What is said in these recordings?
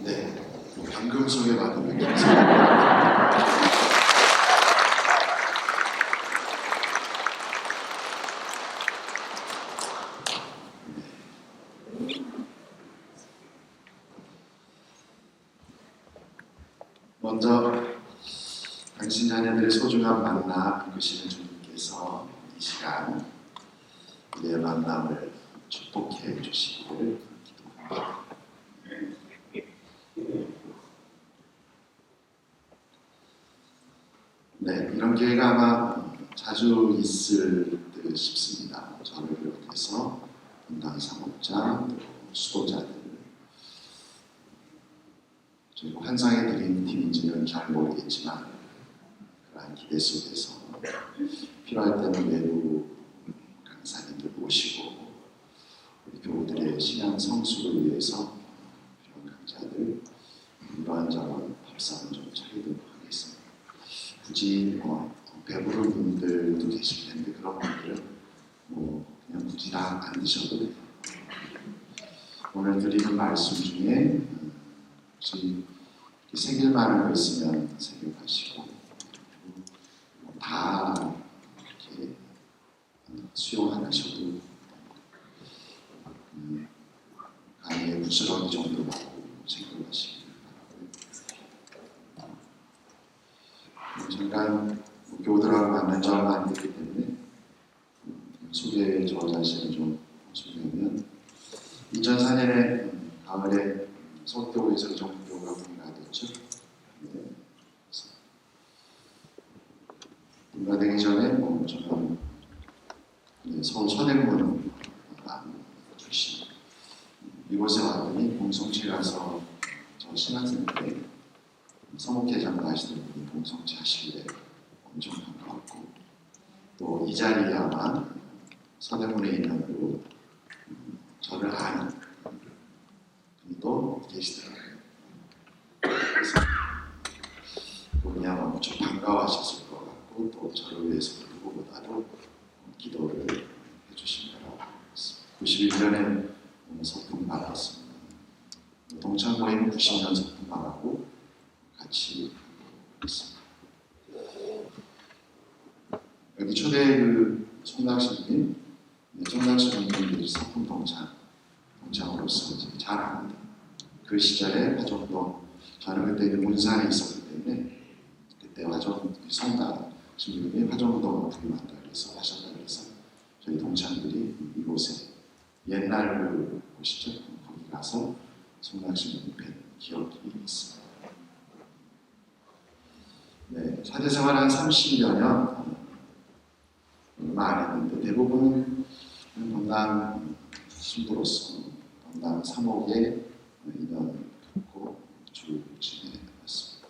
네, 방금 소개받은 김성입니다. 먼저 당신 자녀들의 소중한 만남 이끄시는 주님께서 이 시간 우리의 만남을 축복해 주시기를 기도합니다. 네, 이런 기회가 아마 자주 있을 듯 싶습니다. 저를 비롯해서 분당 사목자, 또 수도자들, 저희가 환상에 드린 팀인지는 잘 모르겠지만 그러한 기대 속에서 필요할 때는 외부 강사님들 모시고 우리 교우들의 신앙 성수를 위해서 필요한 강자들 이러한저런 밥상을 좀 차리도록 하겠습니다. 굳이 배부른 분들도 계실 텐데 그런 분들은 그냥 굳이 다 안 드셔도 돼요. 오늘 드리는 말씀 중에 혹시 새길만한 거 있으면 새겨가시고 다 이렇게 수용 안 하셔도 강의의 부스러기 정도만 챙겨가시기 바라고요. 잠깐 교우들하고 만난 지 얼마 안 됐기 때문에 소개 저 자신을 좀 소개하면 2004년에 가을에 서울교회에서 정교가 분가됐죠. 네. 분가되기 전에 저는 서울 서대문 출신. 이곳에 왔더니 봉성치 가서 저 신학생 때 서목회장도 하시던 분이 봉성치 하시길래 엄청 반가웠고 또 이 자리에 아마 서대문에 있는 그 저를 아는 또 계시더라고요. 그래서 그분이 아마 엄청 반가워하셨을 것 같고 또 저를 위해서 누구보다도 기도를 해주신 거라고 했습니다. 91년에 소풍 받았습니다. 동창 모임 90년 소풍 받았고 같이 있습니다. 여기 초대 송락신님, 송락신님 소풍 동창으로서 잘 압니다. 그 시절에 화정동, 저는 그때 문산에 있었기 때문에 그때 화정 성당 신부님이 화정동을 부임한다 그래서 하셨다 그래서 저희 동창들이 이곳에 옛날 그 곳이죠. 거기 가서 송락신님 뵌 기억이 있습니다. 네, 사제생활 한 30여년 많이 했는데 대부분 분당 신부로서 분당 사목에 인연 갖고 줄 지내왔습니다.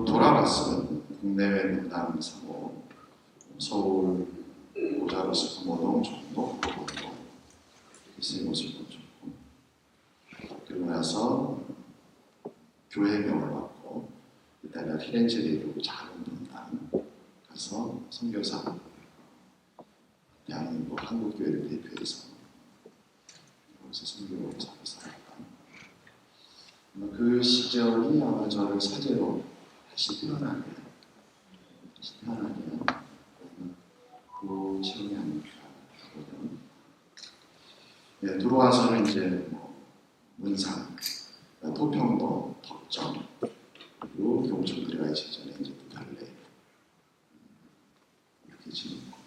돌아봤어요. 국내외 분당 사목, 서울 모자로서 금호동, 종로, 도봉동 세 곳을 거쳤고 그리고 나서 교회명을 받고 이따가 피렌체에 있고 작은 분당 가서 선교사 대한민국 한국교회를 대표해서 여기서 선교를 잡고 살았다. 그 시절이 아마 저를 사제로 다시 태어나게 그 체험이 아닐까 하거든요. 네, 들어와서는 이제 문산, 토평도, 덕정, 그리고 경천 들어가기 직전에 이제 또 달래 이렇게 지냈고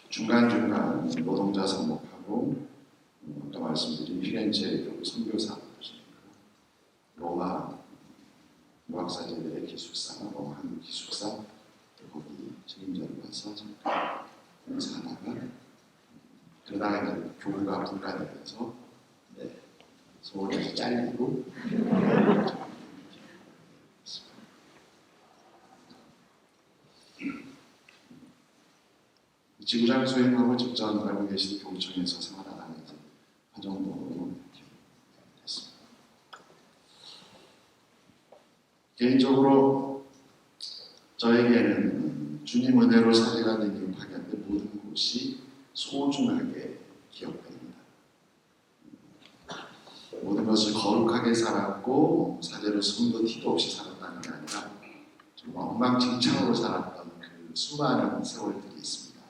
중간중간 노동자 사목하고 아까 말씀드린 피렌체 선교사 로마 유학사제들의 기숙사, 로마 한국 기숙사 거기 책임자로 가서 잠깐 사다가 그러다가 이제 교구가 분가되면서 서울에서 잘리고 지구장 수행하고 직접 알고 계신 교구청에서 생활하다가 이제 화정동으로 됐습니다. 개인적으로 저에게는 주님 은혜로 사제가 된 파견된 모든 곳이 소중하게 기억됩니다. 모든 것을 거룩하게 살았고 사제로 숨도 티도 없이 살았다는 게 아니라 정말 엉망진창으로 살았던 그 수많은 세월들이 있습니다.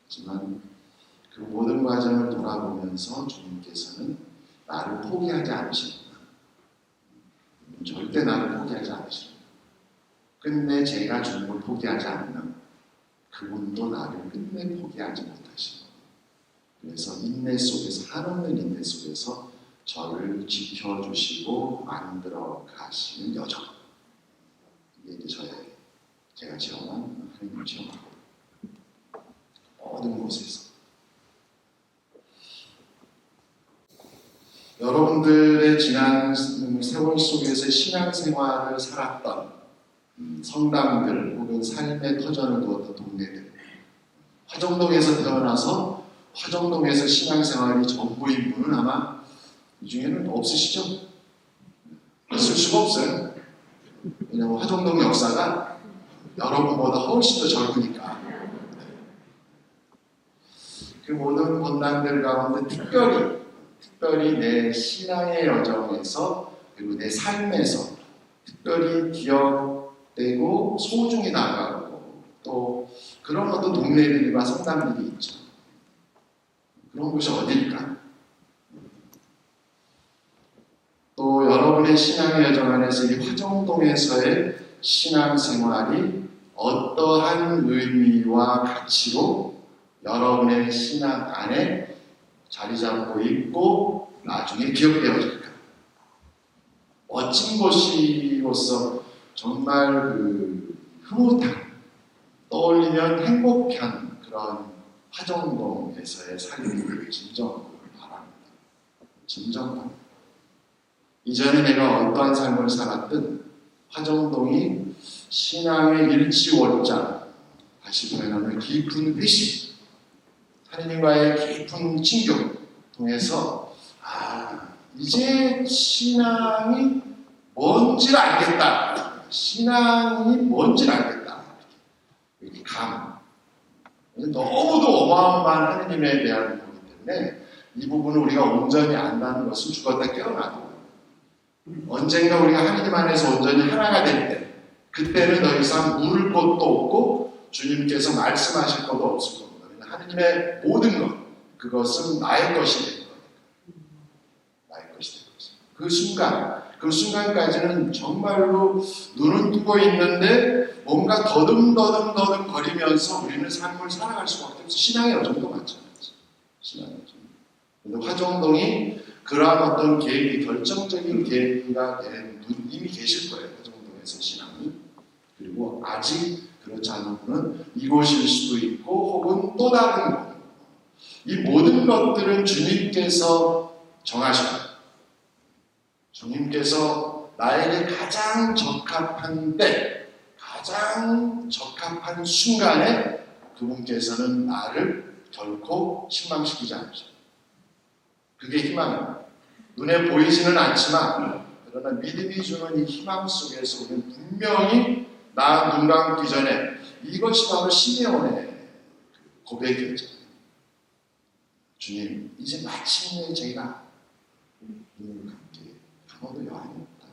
하지만 그 모든 과정을 돌아보면서 주님께서는 나를 포기하지 않으십니다. 절대 나를 포기하지 않으십니다. 끝내 제가 주님을 포기하지 않으면 그분도 나를 끝내 포기하지 못하십니다. 그래서 인내 속에서, 한없는 인내 속에서 저를 지켜주시고 만들어 가시는 여정. 이게 이제 제가 체험한 하나님 체험하고 모든 곳에서 여러분들의 지난 세월 속에서 신앙생활을 살았던 성당들 혹은 삶의 터전을 두었던 동네들, 화정동에서 태어나서 화정동에서 신앙생활이 전부인 분은 아마 이 중에는 없으시죠? 있을 수가 없어요. 왜냐하면 화정동 역사가 여러분보다 훨씬 더 젊으니까. 그 모든 본당들 가운데 특별히 내 신앙의 여정에서 그리고 내 삶에서 특별히 기억되고 소중히 나가고 또 그런 어떤 동네들과 성당들이 있죠. 그런 곳이 어딜까? 또 여러분의 신앙의 여정 안에서 이 화정동에서의 신앙생활이 어떠한 의미와 가치로 여러분의 신앙 안에 자리 잡고 있고 나중에 기억되어질까? 멋진 곳이로서 정말 흐뭇한, 떠올리면 행복한 그런 화정동에서의 삶을 진정하고 바랍니다. 진정합니다. 이전에 내가 어떠한 삶을 살았든 화정동이 신앙의 일치원자, 다시 표현하면 깊은 회심, 하나님과의 깊은 친교 통해서 이제 신앙이 뭔지를 알겠다. 신앙이 뭔지를 알겠다. 이렇게 너무도 어마어마한 하나님에 대한 거기 때문에 이 부분을 우리가 온전히 안다는 것은 죽었다 깨어나도 언젠가 우리가 하나님 안에서 온전히 하나가 될 때 그때는 더 이상 물을 것도 없고 주님께서 말씀하실 것도 없을 겁니다. 하나님의 모든 것 그것은 나의 것이 될 거예요. 나의 것이 될 것이에요. 그 순간까지는 정말로 눈은 뜨고 있는데 뭔가 더듬 거리면서 우리는 삶을 살아갈 수밖에 없어요. 신앙의 여정도 마찬가지. 신앙의 여정. 근데 화정동이 그러한 어떤 계획이 결정적인 계획가 된 분 이미 계실 거예요. 화정동에서 신앙이. 그리고 아직 그렇지 않은 분은 이곳일 수도 있고 혹은 또 다른 곳. 이 모든 것들은 주님께서 정하십니다. 주님께서 나에게 가장 적합한 때, 가장 적합한 순간에 그분께서는 나를 결코 실망시키지 않으십니다. 그게 희망입니다. 눈에 보이지는 않지만 그러나 믿음이 주는 이 희망 속에서 우리는 분명히 나 눈 감기 전에 이것이 바로 시므온의 고백이었죠. 주님, 이제 마침내 제가 눈을 감게 아무도 여한이 없다.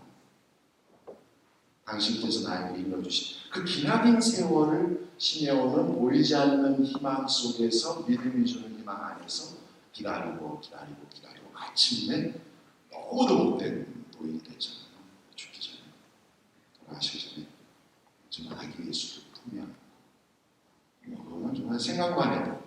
당신께서 나에게 일러주신 그 기나긴 세월을 시므온은 보이지 않는 희망 속에서 믿음이 주는 희망 안에서 기다리고 마침내 너무도 못된 노인이 됐잖아요. 죽기 전에 돌아가시기 전에 정말 아기 예수를 품에 안고 그거는 정말 생각만 해도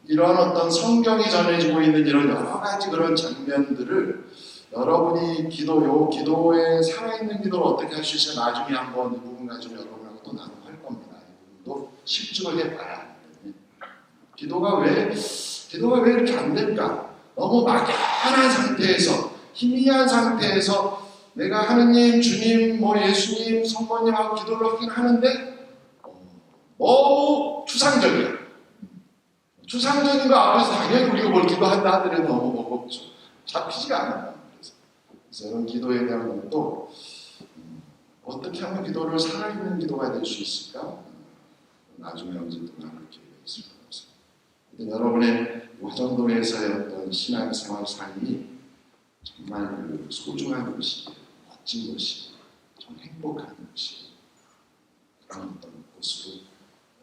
이런 어떤 성경이 전해지고 있는 이런 여러 가지 그런 장면들을 여러분이 기도에 살아있는 기도를 어떻게 할 수 있어요? 나중에 한번 이 부분 가지고 여러분하고 또 나눠할 겁니다. 이 부분도 실증을 해봐야 하기 때문에 기도가 왜 이렇게 안 될까? 너무 막연한 상태에서 희미한 상태에서 내가 하느님, 주님, 예수님, 성모님하고 기도를 하긴 하는데 너무 추상적이야. 추상적인 거 앞에서 당연히 우리가 뭘 기도한다 하더라도 너무 잡히지가 않아요. 그래서 이런 기도에 대한 것도 어떻게 하면 기도를 살아있는 기도가 될 수 있을까? 나중에 언제든 나눌 기회가 있을 것 같습니다. 여러분의 화정동에서의 어떤 신앙생활 삶이 정말 그 소중한 것이에요. 멋진 것이에요. 좀 행복한 것이에요. 그런 어떤 곳으로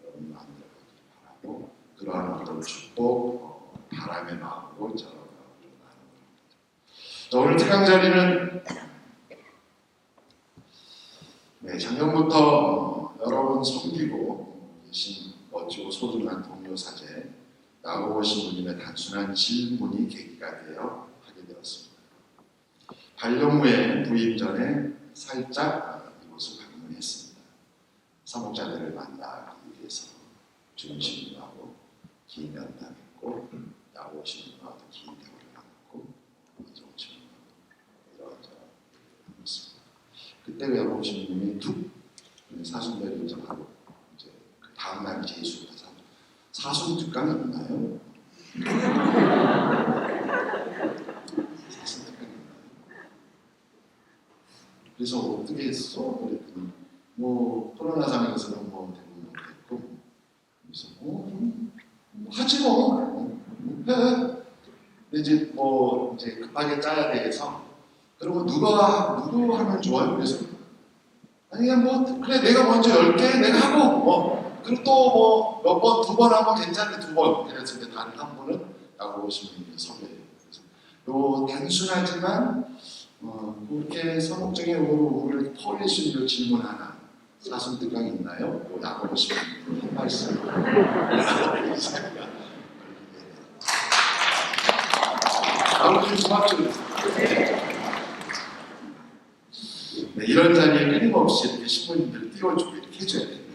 여러분이 만들어가길 바라고 그러한 어떤 축복, 바람의 마음으로 저는 나누는 겁니다. 오늘 특강 자리는 작년부터 여러분 섬기고 계신 멋지고 소중한 동료 사제 나오고 신부님의 단순한 질문이 계기가 되어 하게 되었습니다. 발령 후에 부임 전에 살짝 이곳을 방문했습니다. 사목자들을 만나기 위해서 주임 신부하고 긴 면담했고 나오고 신부하고 긴 대화를 나눴고 이종 신부하고 이런저런 했습니다. 그때 외국 신부님이 툭 사순대를 이제 바로 이제 그 다음날 제수를 사순 특강이 있나요? 사순 특강이 있나요? 그래서 어떻게 했어? 그랬더니 뭐 코로나 상황에서는 뭐 대부분 됐고 그래서 하지 뭐 해. 근데 이제 뭐 이제 급하게 짜야 돼서 그리고 누구 하면 좋아요? 그래서 아니 뭐 그래 내가 먼저 10개 내가 하고 그리고 또 뭐 몇 번, 2번 하면 괜찮은데 2번 그래서 이제 다른 한 분은 나고 오시면 섭외해요. 그래서 요 단순하지만 그렇게 서목적인 우리를 퍼올릴 수 있는 질문 하나 사순 특강이 있나요? 나고 오시면 한 말씀 아무튼 수학적으로 이런 자리에 끊임없이 이렇게 신부님들 띄워주고 이렇게 해줘야 됩니다.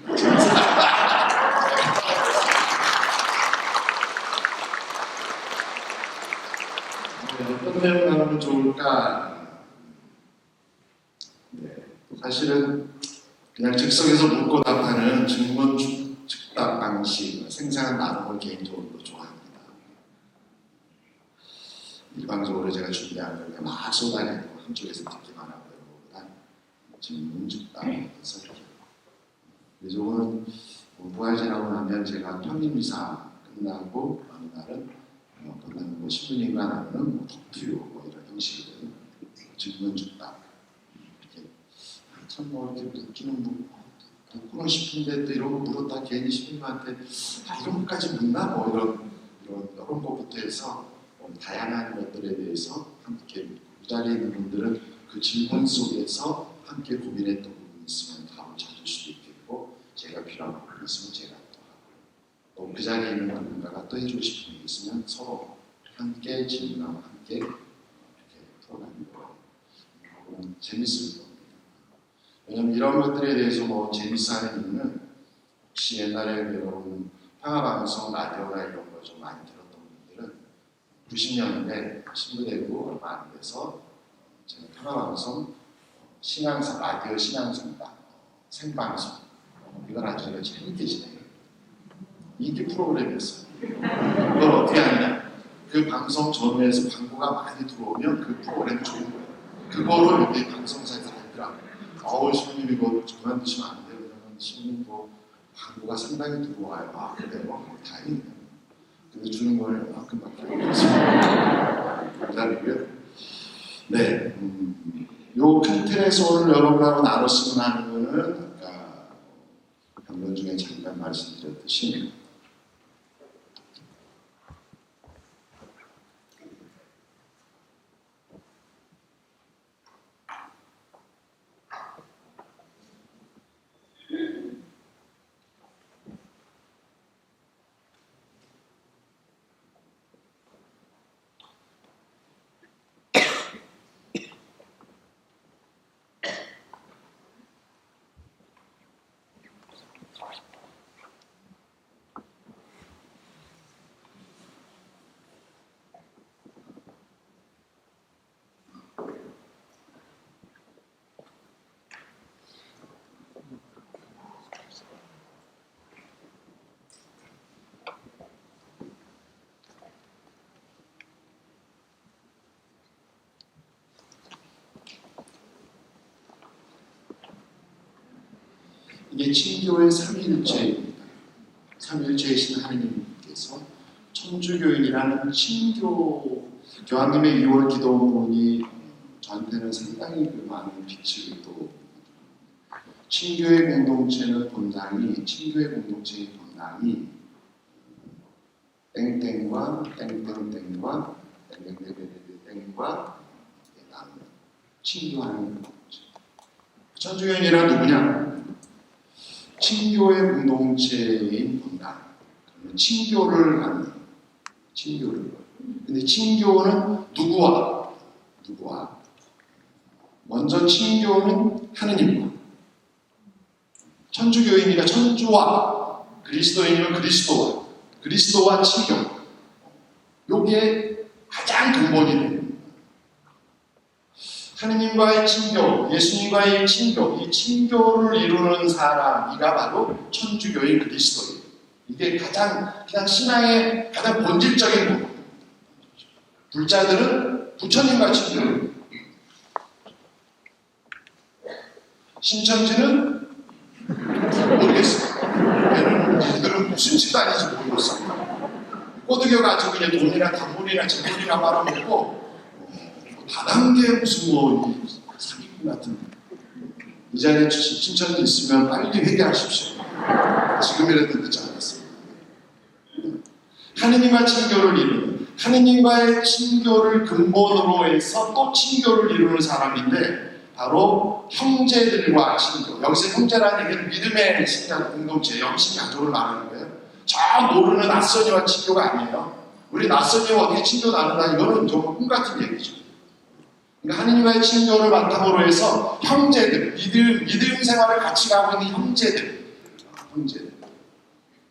어떤 내용 나누면 좋을까? 사실은 그냥 즉석에서 묻고 답하는 증문 즉답 방식, 생생한 나눔을 개인적으로 좋아합니다. 일방적으로 제가 준비한 걸 그냥 막 쏟아내고 한쪽에서 듣기만 하고 이런 것보다 증문 즉답해서 이렇게. 그래서 오늘 부활 지나고 나면 제가 평일미사 끝나고 어느 날은 끝나는 뭐 신부님과 나누는 뭐 덕투 뭐 이런 형식들 질문 즉답 이렇게 참 뭐 이렇게 묻고는 싶은데 또 이런 거 물었다 괜히 신부님한테 이런 것까지 묻나 뭐 이런 것부터 해서 다양한 것들에 대해서 함께 그 자리에 있는 분들은 그 질문 속에서 함께 고민했던 부분이 있으면 답을 찾을 수도 있겠고 제가 필요한 부분이 있으면 제가 또 하고 또 그 자리에 있는 누군가가 또 해주고 싶은 게 있으면 서로 함께 질문하고 함께 이렇게 풀어가는 거 재밌을 겁니다. 왜냐하면 이런 것들에 대해서 뭐 재밌어하는 이유는 혹시 옛날에 여러분 평화방송 라디오나 이런 거 좀 많이 들었던 분들은 90년대 신부되고 얼마 안 돼서 제가 평화방송 라디오 신앙성당 생방송 이걸 아주 제가 재밌게 진행해요. 인기 프로그램이었어요. 그걸 어떻게 하느냐? 그 방송 전후에서 광고가 많이 들어오면 그 프로그램이 좋은 거예요. 그거를 여기 방송사에서 알더라고요. 신부님 이거 그만두시면 안 돼요. 왜냐면 신부님 뭐 광고가 상당히 들어와요. 그래요? 다행이네요. 근데 주는 걸 이만큼밖에 안 했습니다. 감사드리고요. 네. 요 큰 틀에서 오늘 여러분하고 나눴으면 하는 거는 아까 방금 중에 잠깐 말씀드렸듯이 이게 친교의 삼위일체입니다. 삼위일체이신 하느님께서 천주교인이라는 친교, 교황님의 2월 기도문이 저한테는 상당히 많은 빛을 또 친교의 공동체의 본당이 땡땡과 땡땡땡과 땡땡땡땡땡과 친교하는 공동체. 천주교인이란 누구냐? 친교의 공동체인 본당. 친교를 하는 친교를. 근데 친교는 누구와? 먼저 친교는 하느님과. 천주교인이니까 천주와, 그리스도인이면 그리스도와 친교. 요게 가장 근본이 됩니다. 하느님과의 친교, 예수님과의 친교, 이 친교를 이루는 사람, 이가 바로 천주교인 그리스도인. 이게 그냥 신앙의 가장 본질적인 부분. 불자들은 부처님과 친교. 신천지는 모르겠어요. 얘들은 무슨 집단인지 모르겠어요. 꼬드겨 가지고 그냥 돈이나 단물이나 재물이나 말아먹고 다단계 무슨 사기꾼 같은. 이 자리에 신천지 있으면 빨리 회개하십시오. 지금이라도 늦지 않았습니다. 하느님과 친교를 이루는, 하느님과의 친교를 근본으로 해서 또 친교를 이루는 사람인데 바로 형제들과 친교. 여기서 형제라는 얘기는 믿음의 신자 공동체, 영신 가족을 말하는 거예요. 저 모르는 낯선이와 친교가 아니에요. 우리 낯선이와 어떻게 친교 나눈다, 이거는 정말 꿈 같은 얘기죠. 그러니까 하느님과의 친교를 바탕으로 해서 형제들, 믿음 생활을 같이 가고 있는 형제들.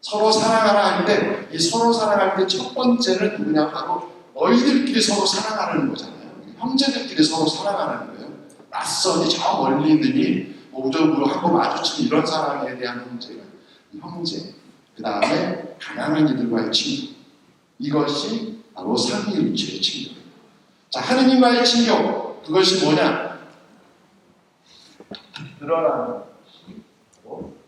서로 사랑하라 할 때, 이 서로 사랑할 때 첫 번째는 누구냐? 바로 너희들끼리 서로 사랑하는 거잖아요. 형제들끼리 서로 사랑하는 거예요. 낯선이 저 멀리 있느니 오적으로 한번 마주친 이런 사람에 대한 형제. 그 다음에 가난한 이들과의 친구. 이것이 바로 삼위일체의 친구. 자, 하느님과의 친교. 그것이 뭐냐? 드러나는 것이고,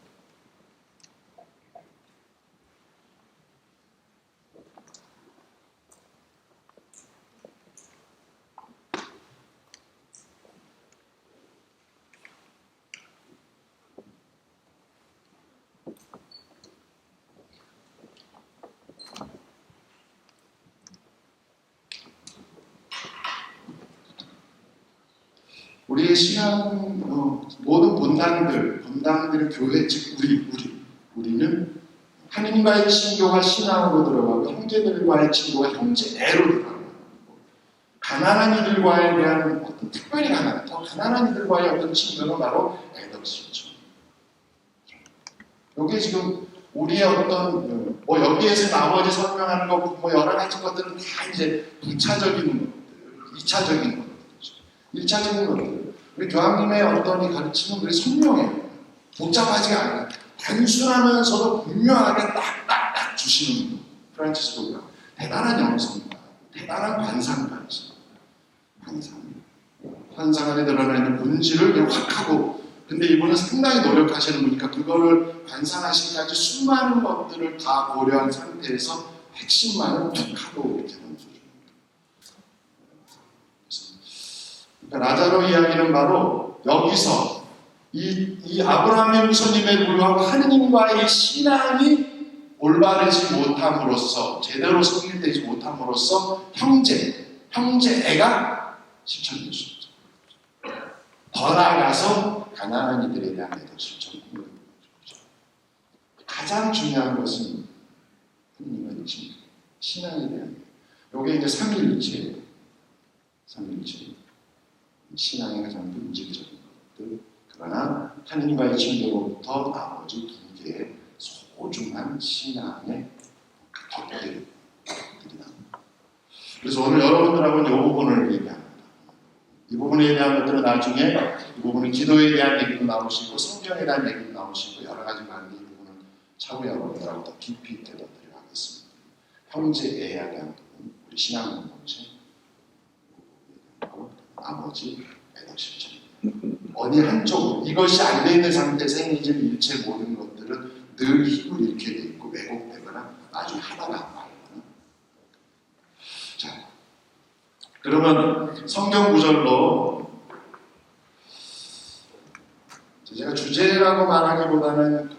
우리의 신앙, 모든 본당들은 교회, 즉 우리는 하느님과의 친교가 신앙으로 들어가고 형제들과의 친교가 형제애로 들어가고, 가난한 이들과에 대한 어떤 특별히 더 가난한 이들과의 어떤 친교는 바로 애덕심이죠. 여기 지금 우리의 어떤 여기에서 나머지 설명하는 거 여러 가지 것들은 다 이제 부차적인 것들, 2차적인 것들. 1차적인 것들. 우리 교황님의 어떤 이 가르침은 그게 선명해요. 복잡하지가 않아요. 단순하면서도 분명하게 딱딱딱 주시는 분. 프란치스코가 대단한 영성과 대단한 관상가이죠. 환상 안에 드러나는 본질을 확 하고, 근데 이분은 상당히 노력하시는 분이니까 그거를 관상하시기까지 수많은 것들을 다 고려한 상태에서 핵심만을 툭 하고 이렇게 던져줍니다. 라자로 이야기는 바로 여기서 이 아브라함의 후손임에도 불구하고 하느님과의 신앙이 올바르지 못함으로써, 제대로 성립되지 못함으로써 형제애가 실천됐습니다. 더 나아가서 가난한 이들에 대한 애도 실천입니다. 가장 중요한 것은 하느님과의 신앙에 대한 요게 이제 삼위일체예요. 신앙의 가장 본질적인 것들. 그러나 하느님과의 친교로부터 나머지 두 개의 소중한 신앙의 덕들이 나옵니다. 그래서 오늘 여러분들하고는 이 부분을 얘기합니다. 이 부분에 대한 것들은 나중에, 이 부분은 기도에 대한 얘기도 나오시고 성경에 대한 얘기도 나오시고 여러 가지 많은데, 이 부분은 차후에 여러분들하고 더 깊이 있게 다루도록 하겠습니다. 형제애에 대한 부분, 우리 신앙 공동체, 나머지 애덕실천입니다. 어디 한쪽, 이것이 안 돼 있는 상태에서 행위질 일체 모든 것들은 늘 힘을 잃게 돼 있고 왜곡되거나 나중에 하다가 안 말거나 그러면 성경 구절로 제가 주제라고 말하기보다는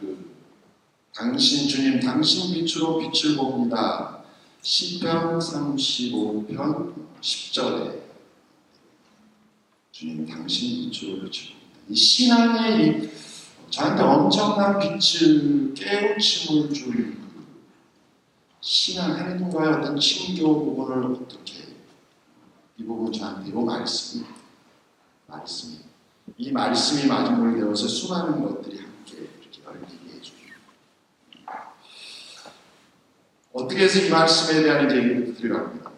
당신 주님 당신 빛으로 빛을 봅니다. 시편 35편 10절에 주님 당신 빛으로 빛을 봅니다. 이 신앙이 저한테 엄청난 빛을 깨우침을 준 신앙 하나님과의 어떤 친교 부분을 어떻게 이 부분 저한테 이 말씀이 이 말씀이 마중물이 되어서 수많은 것들이 함께 이렇게 열리게 해줍니다. 어떻게 해서 이 말씀에 대한 얘기를 드려갑니다.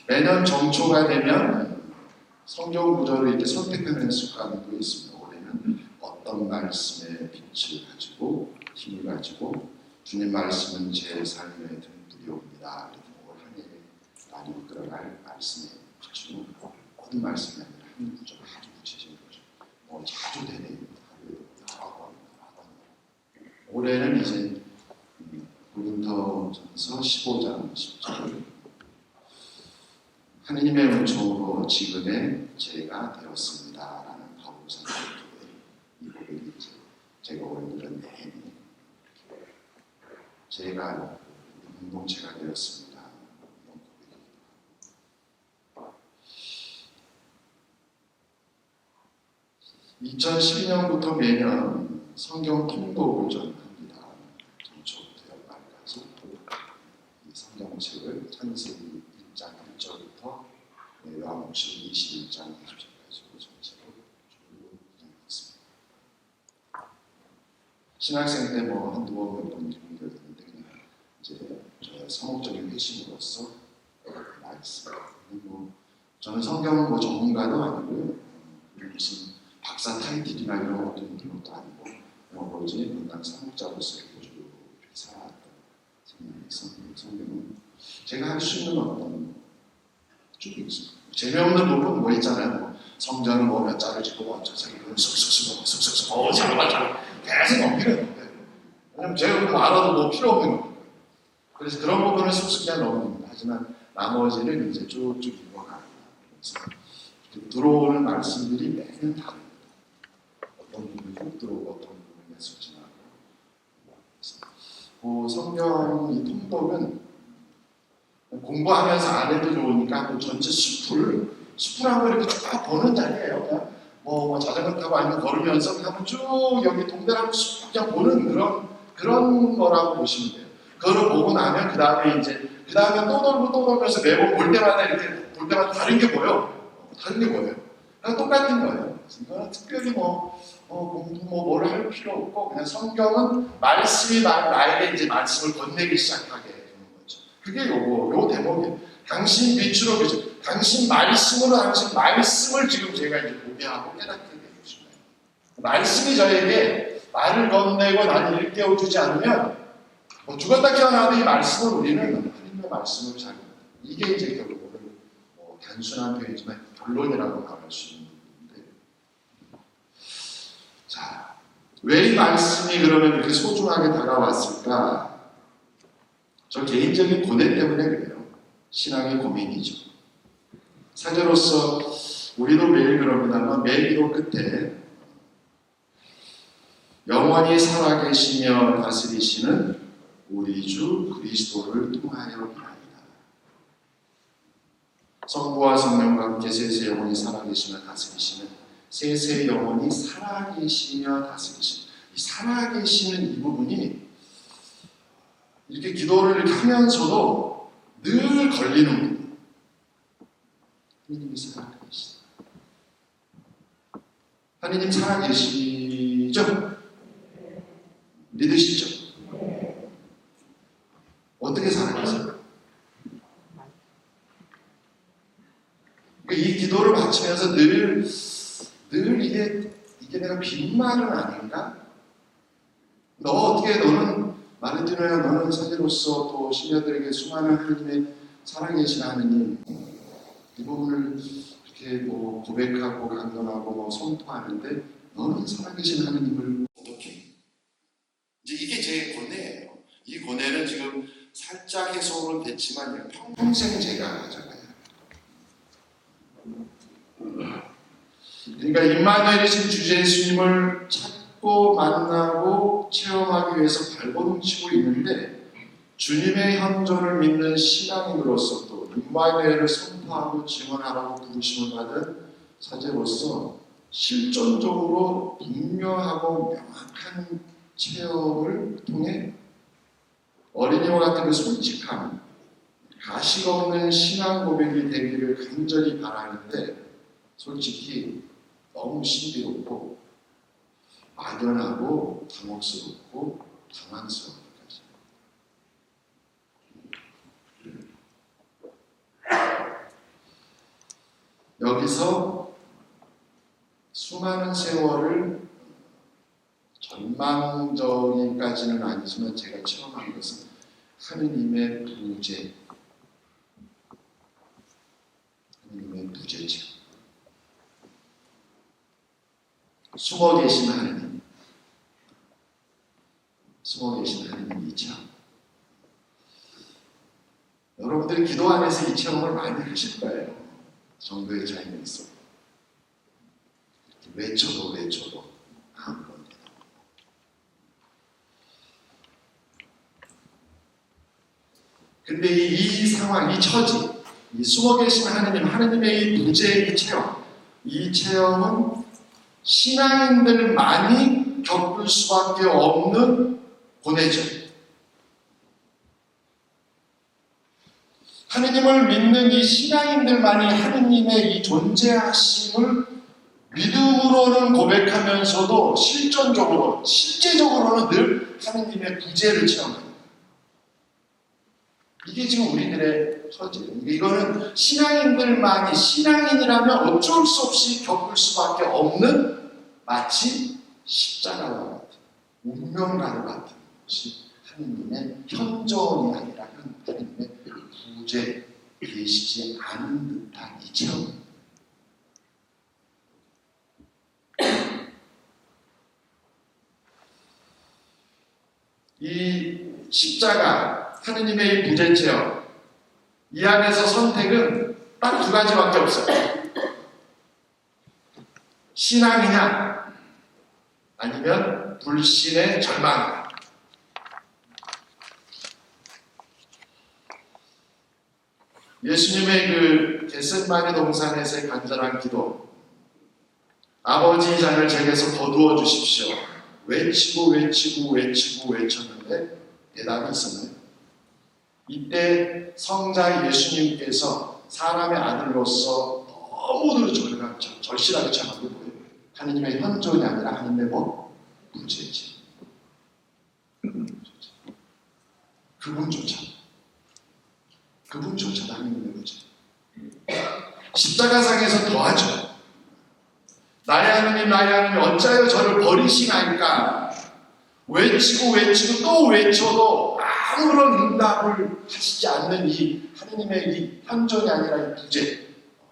매년 정초가 되면 성경 구절을 이렇게 선택하는 습관도 있습니다. 올해는 어떤 말씀의 빛을 가지고 힘을 가지고 주님 말씀은 제 삶의 등불이옵니다. 이렇게 올 한 해 많이 이끌어갈 말씀의 빛으로 모든 말씀이 아니라 한 구절 아주 구체적인 거죠. 자주 되네. 여러 번. 올해는 이제 고린도전서 15장 10절 하느님의 은총으로 지금의 제가 되었습니다. 라는 바울 사도의 이 고백이 이제 제가 오늘은 내내 제가 공동체가 되었습니다. 이런 고백입니다. 2012년부터 매년 성경 통독을 좀 합니다. 정초부터 연말까지 이 성경책을 창세기 1장 1절부터 요한복음 21장 20절까지 전체로 줄로 진행했습니다. 신학생 때 한두 번 몇 번 공부했는데 그냥 이제 저의 성목적인 회심으로서 말씀. 저는 성경 전문가도 아니고요. 무슨 박사 타이틀이나 이런 것도 있는 것도 아니고 오로지 건강 사목자로서 이렇게 살아왔던 생각에서 성경은 제가 할 수 있는 어떤 쪽이 있습니다. 재미없는 부분 뭐 있잖아요. 성전은 몇 자를 짓고 어쩌서 이건 쑥쑥쑥 잠깐만 계속 넘기는 거예요. 왜냐면 제가 그거 알아도 필요 없는 거예요. 그래서 그런 부분은 쑥쑥 그냥 넘깁니다. 하지만 나머지는 이제 쭉쭉 읽어갑니다. 그래서 들어오는 말씀들이 매년 다릅니다. 어떤 부분이 훅 들어오고 어떤 부분이 쏟지나고 성경 이 통독은 공부하면서 안 해도 좋으니까 또 전체 숲을 한번 이렇게 쭉 보는 자리예요. 그냥 자전거 타고 아니면 걸으면서 그냥 쭉 여기 동네를 쭉 그냥 보는 그런 거라고 보시면 돼요. 그걸 보고 나면 그 다음에 또 돌면서 매번 볼 때마다 다른 게 보여. 그냥 똑같은 거예요. 이거는 특별히 공부 뭐를 할 필요 없고 그냥 성경은 말씀이 나에게 이제 말씀을 건네기 시작하게 되는 거죠. 그게 요 대목이에요. 당신 빛으로 비춰. 당신 말씀으로 당신 말씀을 지금 제가 이제 보게 하고 깨닫게 되는 것입니다. 말씀이 저에게 말을 건네고 나를 일깨워주지 않으면 죽었다 깨어나도 이 말씀을 우리는 하나님의 말씀을 잘 이게 이제 결국은 단순한 표현이지만 결론이라고 말할 수 있는 부분인데 자, 왜 이 말씀이 그러면 이렇게 소중하게 다가왔을까? 저 개인적인 고뇌 때문에 그래요. 신앙의 고민이죠. 사제로서 우리도 매일 그럽니다만 매 기도 끝에 영원히 살아계시며 다스리시는 우리 주 그리스도를 통하여 비나이다. 성부와 성령과 함께 세세 영원히 살아계시며 다스리시는 세세 영원히 살아계시며 다스리시는 이 살아계시는 이 부분이 이렇게 기도를 이렇게 하면서도 늘 걸리는 거예요. 하나님이 살아계시다. 하나님 살아계시죠? 믿으시죠? 어떻게 살아계세요? 이 기도를 바치면서 늘 이게 내가 빈말은 아닌가? 너는 마르티노야 너는 사제로서 또 신녀들에게 수많은 하나님의 살아계신 하나님 이 부분을 이렇게 고백하고 강론하고 선포하는데 너는 살아계신 하나님을 어떻게? 이제 이게 제 고뇌예요. 이 고뇌는 지금 살짝 해소는 됐지만 평생 제가 하잖아요. 그러니까 임마누엘이신 주 예수님을 찾고 만나고 체험하기 위해서 발버둥치고 있는데, 주님의 현존을 믿는 신앙인으로서 또 임마누엘을 선포하고 증언하라고 부르심을 받은 사제로서 실존적으로 분명하고 명확한 체험을 통해 어린이와 같은 그 솔직함, 가식 없는 신앙 고백이 되기를 간절히 바라는데, 솔직히 너무 신비롭고 막연하고 당혹스럽고 당황스럽기까지. 여기서 수많은 세월을 전망적인까지는 아니지만 제가 체험한 것은 하느님의 부재, 하느님의 부재죠. 숨어 계신 하느님, 숨어 계신 하느님 이 체험. 여러분들이 기도 안에서 이 체험을 많이 하실 거예요. 정도의 차이는 있어. 외쳐도 안 그럽니다. 근데 이 상황, 이 처지, 이 숨어 계신 하느님, 하느님의 이 부재의 이 체험은 신앙인들만이 겪을 수밖에 없는 고뇌죠. 하느님을 믿는 이 신앙인들만이 하느님의 이 존재하심을 믿음으로는 고백하면서도 실제적으로는 늘 하느님의 부재를 체험합니다. 이게 지금 우리들의 처지예요. 이거는 신앙인들만이, 신앙인이라면 어쩔 수 없이 겪을 수밖에 없는, 마치 십자가와 같은, 운명과도 같은 것이 하느님의 현존이 아니라 하느님의 부재, 계시지 않은 듯한 이 체험. 이 십자가, 하느님의 이 부재 체험, 이 안에서 선택은 딱 두 가지밖에 없어요. 신앙이냐, 아니면 불신의 절망이냐. 예수님의 그 겟세마네 동산에서의 간절한 기도, 아버지 이 잔을 제게서 거두어 주십시오. 외쳤는데 대답이 있었나요? 이때 성자 예수님께서 사람의 아들로서 너무도 절실하게 참한 게 뭐예요? 하느님의 현존이 아니라 하느님의 부재지. 그분조차 하느님의 부재. 십자가상에서 더하죠. 나의 하느님 어찌하여 저를 버리시나이까? 외치고 또 외쳐도 아무런 응답을 하시지 않는 이 하느님의 이 현존이 아니라 이 부재,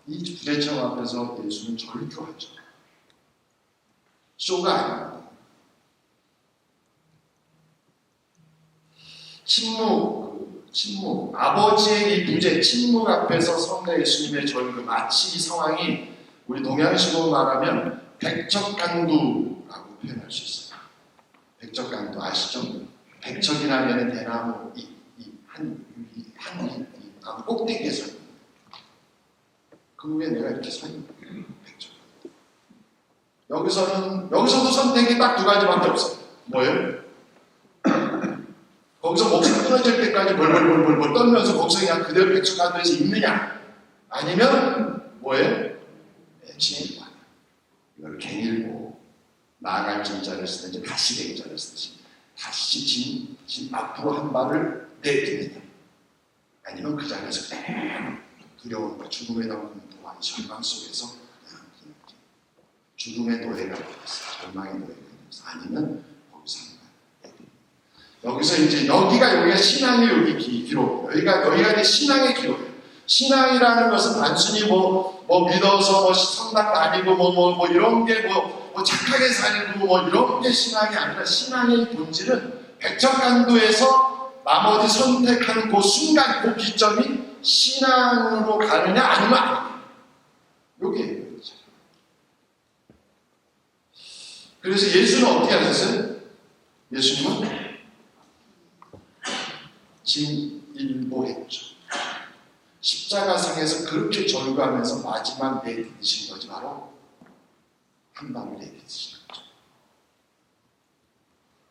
이 부재청 앞에서 예수는 절규하죠. 쇼가 아닙니다. 침묵, 아버지의 이 부재, 침묵 앞에서 성자 예수님의 절규, 마치 이 상황이 우리 동양식으로 말하면 백척간두라고 표현할 수 있어요. 백척간두 아시죠? 백척이라면 대나무 한 나무 꼭대기에서 그 위에 내가 이렇게 서 있는 백척간두. 여기서도 선택이 딱 두 가지밖에 없어요. 뭐예요? 거기서 목소리 끊어질 때까지 벌벌 떨면서 거기서 그냥 그대로 백척간두에서 있느냐, 아니면 뭐예요? 진일보 하냐. 이걸 갱일보, 나아갈 진자를 쓰든지 다시 갱자를 쓰든지 다시 진 앞으로 한 발을 내딛느냐, 아니면 그 자리에서 그냥 두려움과 죽음에 나오는 동안 절망 속에서 그냥 죽음의 노예가 되었어, 절망의 노예가 되었어, 아니면 거기서 한 발 내딛느냐. 여기가 신앙의 기록, 여기가 이제 신앙의 기록이에요. 신앙이라는 것은 단순히 믿어서 성당 다니고 이런 게 착하게 살고 이런 게 신앙이 아니라, 신앙의 본질은 백척간두에서 나머지 선택하는 그 순간, 그 기점이 신앙으로 가느냐 아니면 아니냐. 여기에요. 그래서 예수는 어떻게 하셨어요? 예수님은 진일보했죠. 십자가상에서 그렇게 절규하면서 마지막 내딛으신 거지, 바로 한 방울 내딛으신 거죠.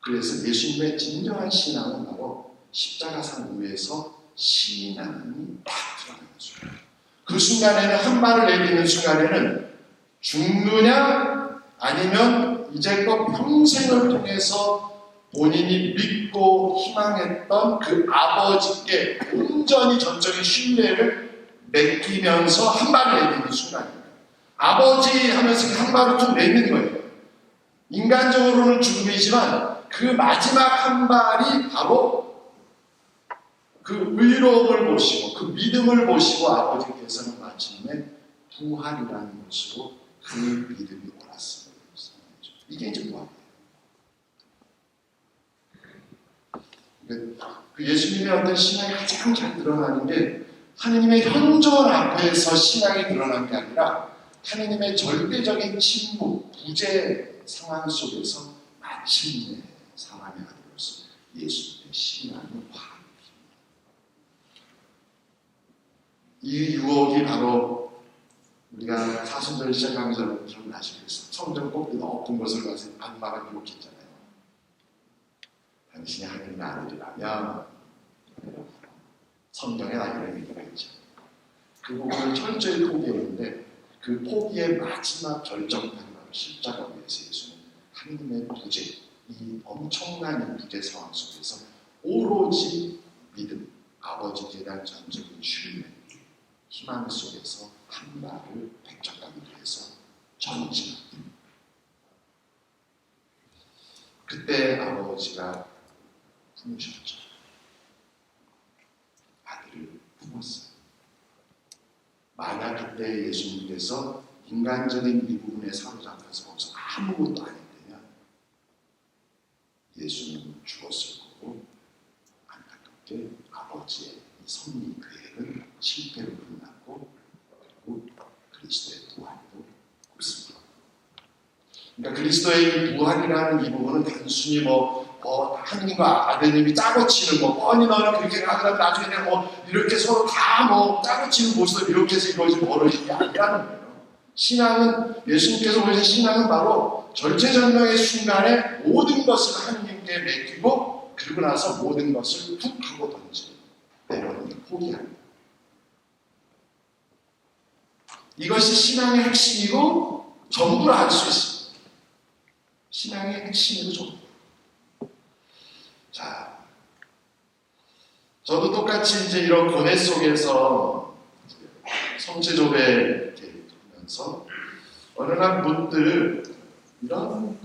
그래서 예수님의 진정한 신앙은 바로 십자가상 위에서 신앙이 딱 드러나는 순간. 그 순간에는 한 발을 내딛는 순간에는 죽느냐 아니면 이제껏 평생을 통해서 본인이 믿고 희망했던 그 아버지께 온전히 전적인 신뢰를 맡기면서 한 발을 내딛는 순간입니다. 아버지 하면서 한 발을 좀 내딛는 거예요. 인간적으로는 죽음이지만 그 마지막 한 발이 바로 그 의로움을 보시고 그 믿음을 보시고 아버지께서는 마침내 부활이라는 것으로 그 믿음이 옳았습니다. 이게 이제 부활이에요. 그 예수님의 어떤 신앙이 가장 잘 드러나는 게 하느님의 현존 앞에서 신앙이 드러난 게 아니라 하느님의 절대적인 침묵, 부재 상황 속에서 마침내 사람의 아들로서 예수님의 신앙이 확. 이 유혹이 바로 우리가 사순절 시작하면서 기억나시겠어요? 성전 꼭대기 높은 곳을 가서 악마가 유혹했잖아요. 당신이 하느님의 아들이라면 성경에 다 이런 얘기가 있죠. 그 부분을 철저히 포기했는데 그 포기의 마지막 결정판이 바로 십자가 위에서 예수는 하느님의 부재, 이 엄청난 부재 상황 속에서 오로지 믿음, 아버지에 대한 전적인 신뢰, 희망 속에서 한 발을 백작하기 위해서 전진합니다. 그때 아버지가 품으셨죠. 아들을 품었어요. 만약 그때 예수님께서 인간적인 이 부분에 사로잡혀서 거기서 아무것도 안 했다면 예수님은 죽었을 거고 안타깝게 아버지의 이 섭리 계획은 실패로 끝났고 그리고 그리스도의 부활도 없습니다. 그러니까 그리스도의 부활이라는 이 부분은 단순히 하느님과 아드님이 짜고 치는 뻔히 너는 그렇게 하더라도 나중에 이렇게 서로 다 짜고 치는 모습을 이렇게 해서 이루어진 버릇이 아니라는 거예요. 신앙은, 예수님께서 보여준 신앙은 바로 절체절명의 순간에 모든 것을 하느님께 맡기고 그리고 나서 모든 것을 툭 하고 던지는, 내려놓는, 포기하는. 이것이 신앙의 핵심이고 전부를 알 수 있습니다. 신앙의 핵심이고 전부. 자, 저도 똑같이 이제 이런 고뇌 속에서 성체조배 이렇게 하면서 어느 날 문득 이런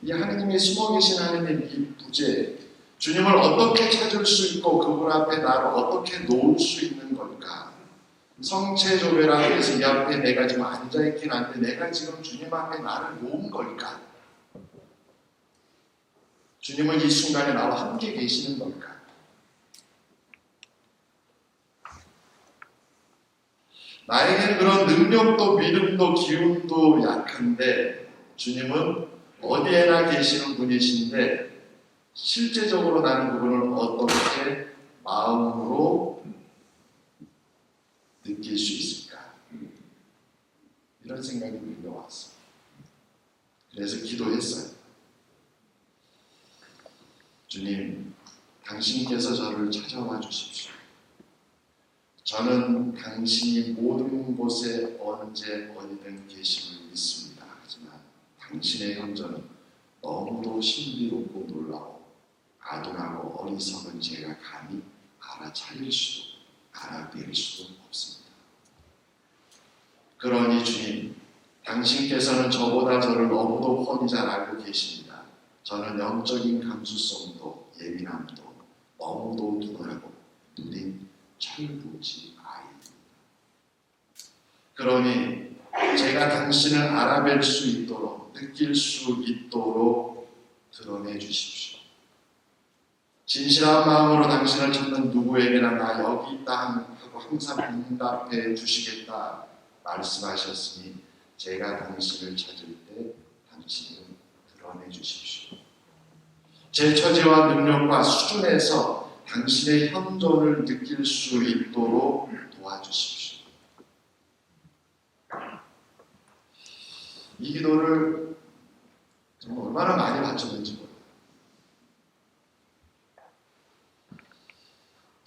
이 하느님이 숨어 계신 하느님 이 부재, 주님을 어떻게 찾을 수 있고 그분 앞에 나를 어떻게 놓을 수 있는 걸까? 성체조배라고 해서 이 앞에 내가 지금 앉아있긴 한데 내가 지금 주님 앞에 나를 놓은 걸까? 주님은 이 순간에 나와 함께 계시는 걸까? 나에게는 그런 능력도 믿음도 기운도 약한데 주님은 어디에나 계시는 분이신데 실제적으로 나는 그분을 어떻게 마음으로 느낄 수 있을까? 이런 생각이 밀려왔어요. 그래서 기도했어요. 주님, 당신께서 저를 찾아와 주십시오. 저는 당신이 모든 곳에 언제 어디든 계심을 믿습니다. 하지만 당신의 현존은 너무도 신비롭고 놀라워 아둔하고 어리석은 제가 감히 알아차릴 수도 알아낼 수도 없습니다. 그러니 주님, 당신께서는 저보다 저를 너무도 훤히 잘 알고 계십니다. 저는 영적인 감수성도 예민함도 너무도 둔하고 누린 철부지 아이입니다. 그러니 제가 당신을 알아뵐 수 있도록 느낄 수 있도록 드러내 주십시오. 진실한 마음으로 당신을 찾는 누구에게나 나 여기 있다 하고 항상 응답해 주시겠다 말씀하셨으니 제가 당신을 찾을 때 당신은 드러내 주십시오. 제 처지와 능력과 수준에서 당신의 현존을 느낄 수 있도록 도와주십시오. 이 기도를 정말 얼마나 많이 바쳤는지 몰라요.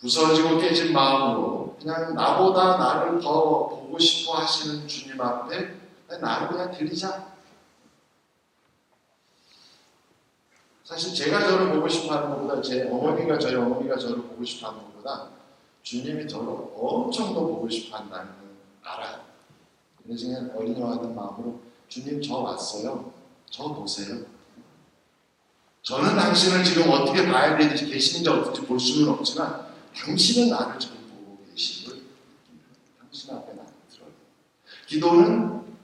부서지고 깨진 마음으로 그냥 나보다 나를 더 보고 싶어 하시는 주님 앞에 나를 그냥 드리자. 사실 제가 저를 보고 싶어 하는 것보다 저희 어머니가 저를 보고 싶어 하는 것보다 주님이 저를 엄청 더 보고 싶어 한다는 걸 알아요. 그래서 그냥 어린이와 같은 마음으로 주님 저 왔어요. 저 보세요. 저는 당신을 지금 어떻게 봐야 되는지 계시는지 어떻게 볼 수는 없지만 당신은 나를 지금 보고 계심을 당신 앞에 나를 들어요. 기도는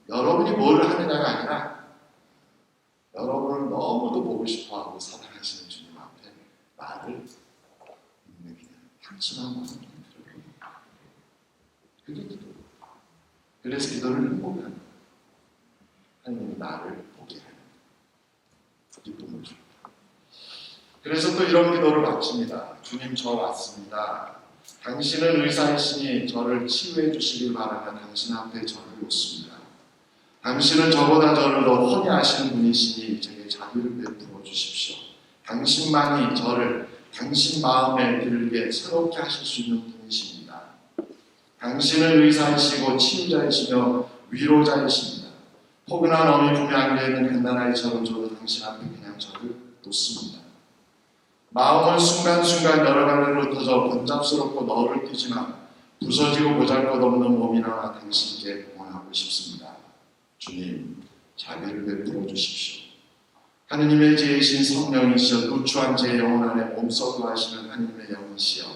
여러분이 뭘 하느냐가 아니라 여러분을 너무도 보고 싶어하고 사랑하시는 주님 앞에 나를 그냥 향수한 마음으로 들어요. 그게 기도. 그래서 기도를 행복한 거예요. 하나님이 나를 보게 하는 기쁨을 줍니다. 그래서 또 이런 기도를 바칩니다. 주님 저 왔습니다. 당신은 의사이시니 저를 치유해 주시길 바라며 당신 앞에 저를 놓습니다. 당신은 저보다 저를 더 훤히 아시는 분이시니 제게 자비를 베풀어 주십시오. 당신만이 저를 당신 마음에 들게 새롭게 하실 수 있는 분이십니다. 당신은 의사이시고 치유자이시며 위로자이십니다. 포근한 어미 품에 안겨있는 갓난아이처럼 저도 당신 앞에 그냥 저를 놓습니다. 마음은 순간순간 여러 가지로 흩어져 번잡스럽고 너를 뛰지만 부서지고 보잘것없는 몸이나 당신께 공헌하고 싶습니다. 주님, 자비를 베풀어 주십시오. 하느님의 지혜이신 성령이시여 누추한 제 영혼 안에 몸서고 하시는 하느님의 영이시여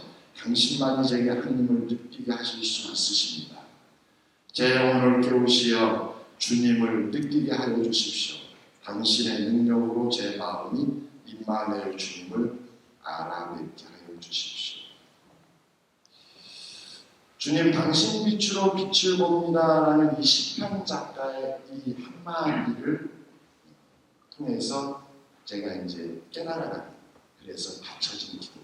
당신만이 제게 하느님을 느끼게 하실 수 있으십니다. 제 영혼을 깨우시어 주님을 느끼게 하여 주십시오. 당신의 능력으로 제 마음이 임마누엘 주님을 알아뵙게 하여 주십시오. 주님 당신 빛으로 빛을 봅니다 라는 이 시편 작가의 이 한마디를 통해서 제가 이제 깨달아가는 그래서 바쳐진 기도.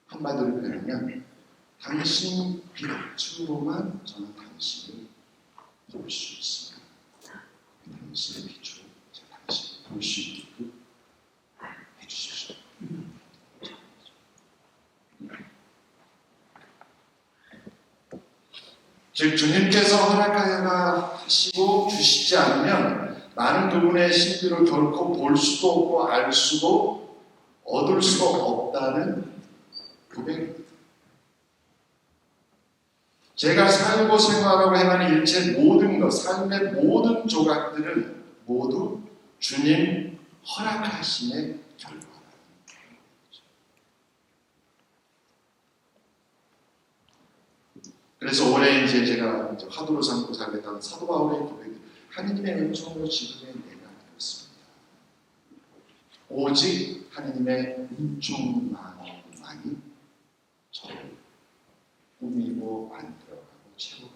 한마디로 표현하면 당신 빛으로만 저는 당신을 볼 수 있습니다. 당신의 빛으로 제가 당신을 볼 수 있게끔 해주십시오. 즉 주님께서 허락하시고 주시지 않으면 나는 그분의 신비를 결코 볼 수도 없고 알 수도 얻을 수도 없다는 고백입니다. 제가 살고 생활하고 행하는 일체 모든 것, 삶의 모든 조각들은 모두 주님 허락하심의 결과다. 그래서 올해 이제 제가 화두로 삼고 살겠다는 사도 바울의 고백이 하느님의 은총으로 지금의 내가 되었습니다. 오직 하느님의 은총만이 저를 꾸미고 만들어가고 채워가는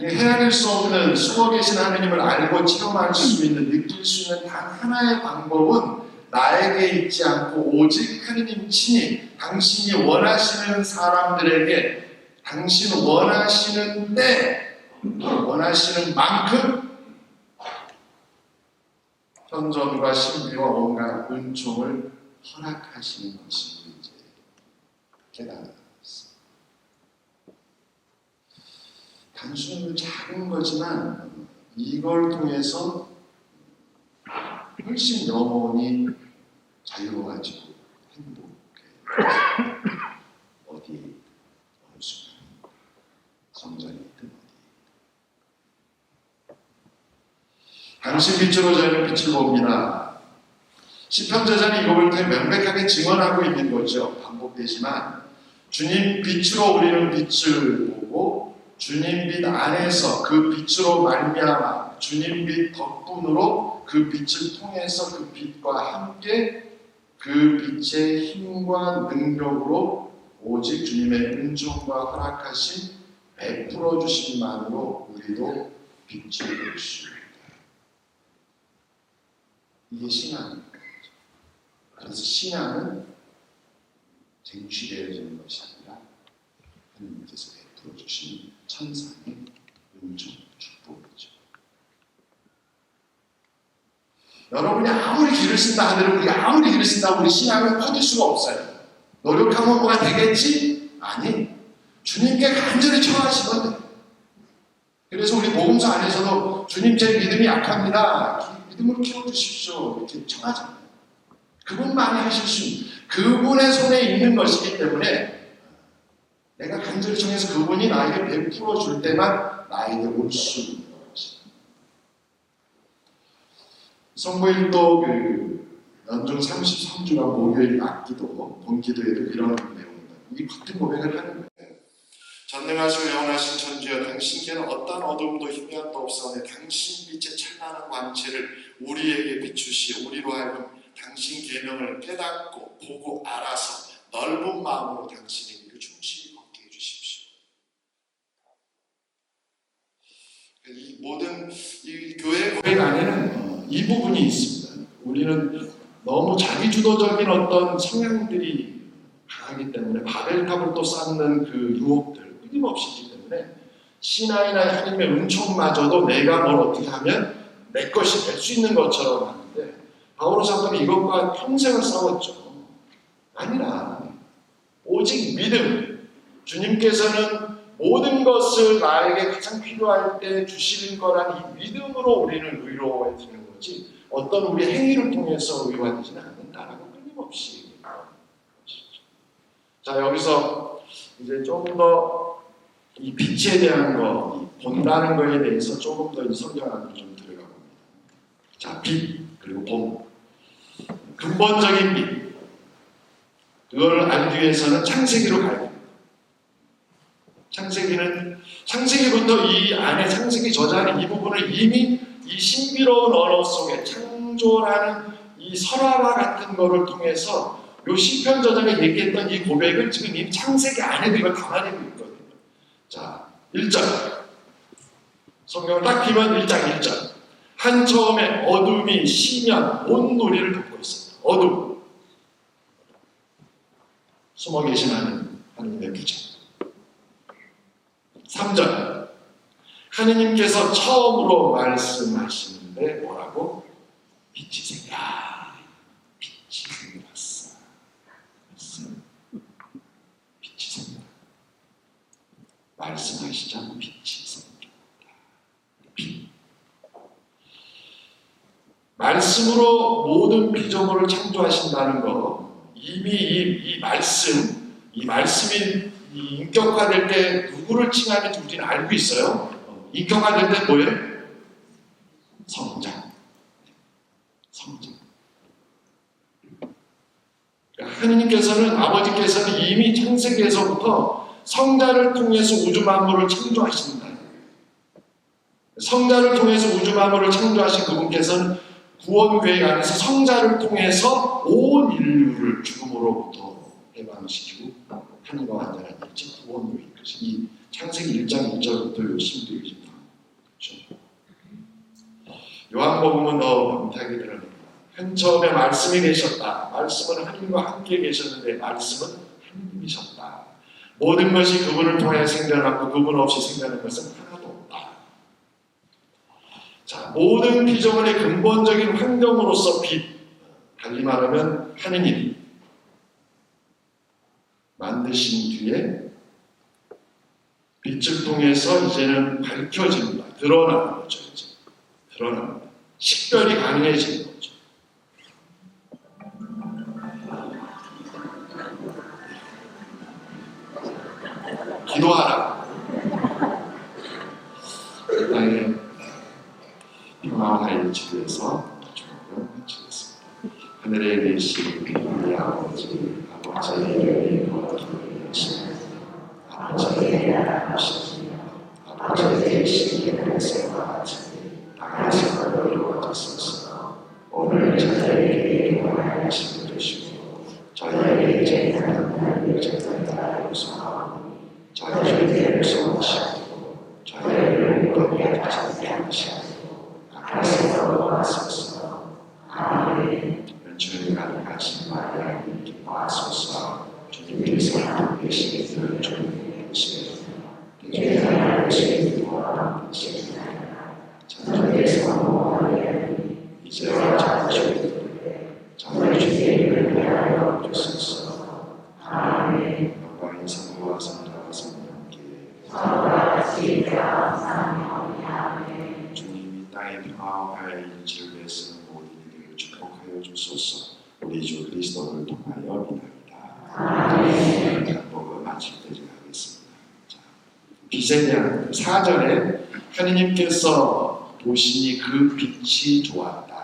헤아릴 수 없는 숨어 계신 하느님을 알고 체험할 수 있는 느낄 수 있는 단 하나의 방법은 나에게 있지 않고 오직 하느님 친히 당신이 원하시는 사람들에게 당신 원하시는 때 원하시는 만큼 현존과 신비와 온갖 은총을 허락하시는 것을 이제 깨달았습니다. 단순히 작은 거지만 이걸 통해서 훨씬 영혼이 자유로워지고 행복해. 어디 어느 순간 성전이 있든 어디. 당신 빛으로 저희는 빛을 봅니다. 시편 저자는 이곡을 통해 명백하게 증언하고 있는 거죠. 반복되지만 주님 빛으로 우리는 빛을 보고 주님 빛 안에서 그 빛으로 말미암아 주님 빛 덕분으로 그 빛을 통해서 그 빛과 함께 그 빛의 힘과 능력으로 오직 주님의 은총과 허락하신 베풀어 주심만으로 우리도 빛이 될 수 있다. 이게 신앙입니다. 그래서 신앙은 쟁취되어지는 것이 아니라 하나님께서 베풀어 주신 천상의 은총, 축복이죠. 여러분이 아무리 길을 쓴다 하더라도 우리가 아무리 길을 쓴다고 우리 신앙을 퍼질 수가 없어요. 노력하면 뭐가 되겠지? 아니, 주님께 간절히 청하시면 돼요. 그래서 우리 복음서 안에서도 주님 제 믿음이 약합니다. 믿음을 키워주십시오. 이렇게 청하잖아요. 그분만이 하실 수 있는 그분의 손에 있는 것이기 때문에 내가 간절히 청해서 그분이 나에게 베풀어 줄 때만 나에게 올 수 있는 것이다. 성모일도 연중 33주간 목요일 악기도 본기도에도 이런 내용입니다. 이 같은 고백을 하는 거예요. 전능하시고 영원하신 천주여, 당신께는 어떤 어둠도 희미함도 없사오니 당신 빛의 찬란한 광채를 우리에게 비추시어 우리로 하여금 당신 계명을 깨닫고 보고 알아서 넓은 마음으로 당신의 길을 충실히 걷게 해주십시오. 이 모든 이 교회 고백 안에는 이 부분이 있습니다. 우리는 너무 자기주도적인 어떤 성향들이 강하기 때문에 바벨탑을 또 쌓는 그 유혹들 끊임없이 있기 때문에 신앙이나 하나님의 은총마저도 내가 뭘 어떻게 하면 내 것이 될 수 있는 것처럼 하는데 바오로 사도는 이것과 평생을 싸웠죠. 아니라 오직 믿음, 주님께서는 모든 것을 나에게 가장 필요할 때 주시는 거란 이 믿음으로 우리는 의로워지는 거지 어떤 우리 행위를 통해서 의로워지지는 않는다라고 끊임없이 나오는 것이죠. 자, 여기서 이제 조금 더 이 빛에 대한 거, 본다는 거에 대해서 조금 더 이 성경 안으로 좀 들어가 봅니다. 자, 빛, 그리고 본. 근본적인 빛. 그걸 알기 위해서는 창세기로 가야 됩니다. 창세기부터 이 안에 창세기 저자는 이 부분을 이미 이 신비로운 언어 속에 창조라는 이 설화와 같은 거를 통해서 요 시편 저자가 얘기했던 이 고백을 지금 이 창세기 안에도 이걸 담아내고 있거든요. 자, 1절. 성경을 딱 피면 1장 1절. 한 처음에 어둠이 시면 온 놀이를 덮고 있습니다. 어둠. 숨어 계신 하나님의 부재. 3절. 하느님께서 처음으로 말씀하시는데 뭐라고? 빛이 생겼다. 빛이 생겼어. 빛이 생겼다. 말씀하시자 빛이 생겼다. 빛. 말씀으로 모든 피조물을 창조하신다는 거, 이미 이 말씀이 인격화될 때 누구를 칭하는지 우리는 알고 있어요. 인격화될 때 뭐예요? 성자. 그러니까 하느님께서는, 아버지께서는 이미 창세기에서부터 성자를 통해서 우주 만물을 창조하신다. 성자를 통해서 우주 만물을 창조하신 그분께서는 구원 계획 안에서 성자를 통해서 온 인류를 죽음으로부터 해방시키고 하늘과 완전한 일체 구원으로 이끄신 이 창세기 1장 1절부터 열심히 되어진다. 그렇죠? 요한복음은 더 명쾌하게 드러냅니다. 한 처음에 말씀이 계셨다. 말씀은 하나님과 함께 계셨는데 말씀은 하나님이셨다. 모든 것이 그분을 통해 생겨났고 그분 없이 생겨난 것은 하나도 없다. 자, 모든 피조물의 근본적인 환경으로서 빛, 달리 말하면 하느님 만드신 뒤에 빛을 통해서 이제는 밝혀집니다. 드러나는 거죠. 이제 드러납니다. 식별이 가능해지는 거죠. 기도하라. 땅에 평화와 일치를 위해서 조금 마치겠습니다. 하늘에 계신 우리 아버지, 아버지의 이름이 거룩히 여기시며 아버지의 나라가 오시며 아버지의 계시기 은혜와 같이 땅에서도 이루어졌소서. 오늘 저희에게 일용할 것을 주시고 저희에게 죄 있는 것을 저희에게 하옵소서. 저희를 용서하시고 저희를 거기에 하지 않으시고 앞에서 놓아소서. 아멘. 주님 가득하신 마리아님 기뻐하소서. 주님께서 함께 계시기를 주님 계시기를 주님께서 계시기를 저녁에서 모아리아님 이제와 자주시기를 저녁 주님을 위하여 주소서. 아멘. 영광이 성부와 성자와 성령께 저와 같이 감사하며 아멘. 주님이 땅의 평화와 화해의 일치를 위해서 모든 이들을 축복하여 주소서. 우리 주 그리스도를 통하여 비나이다. 아멘. 복음 마칠 때를 하겠습니다. 빛에 대한 4절에 하느님께서 보시니 그 빛이 좋았다.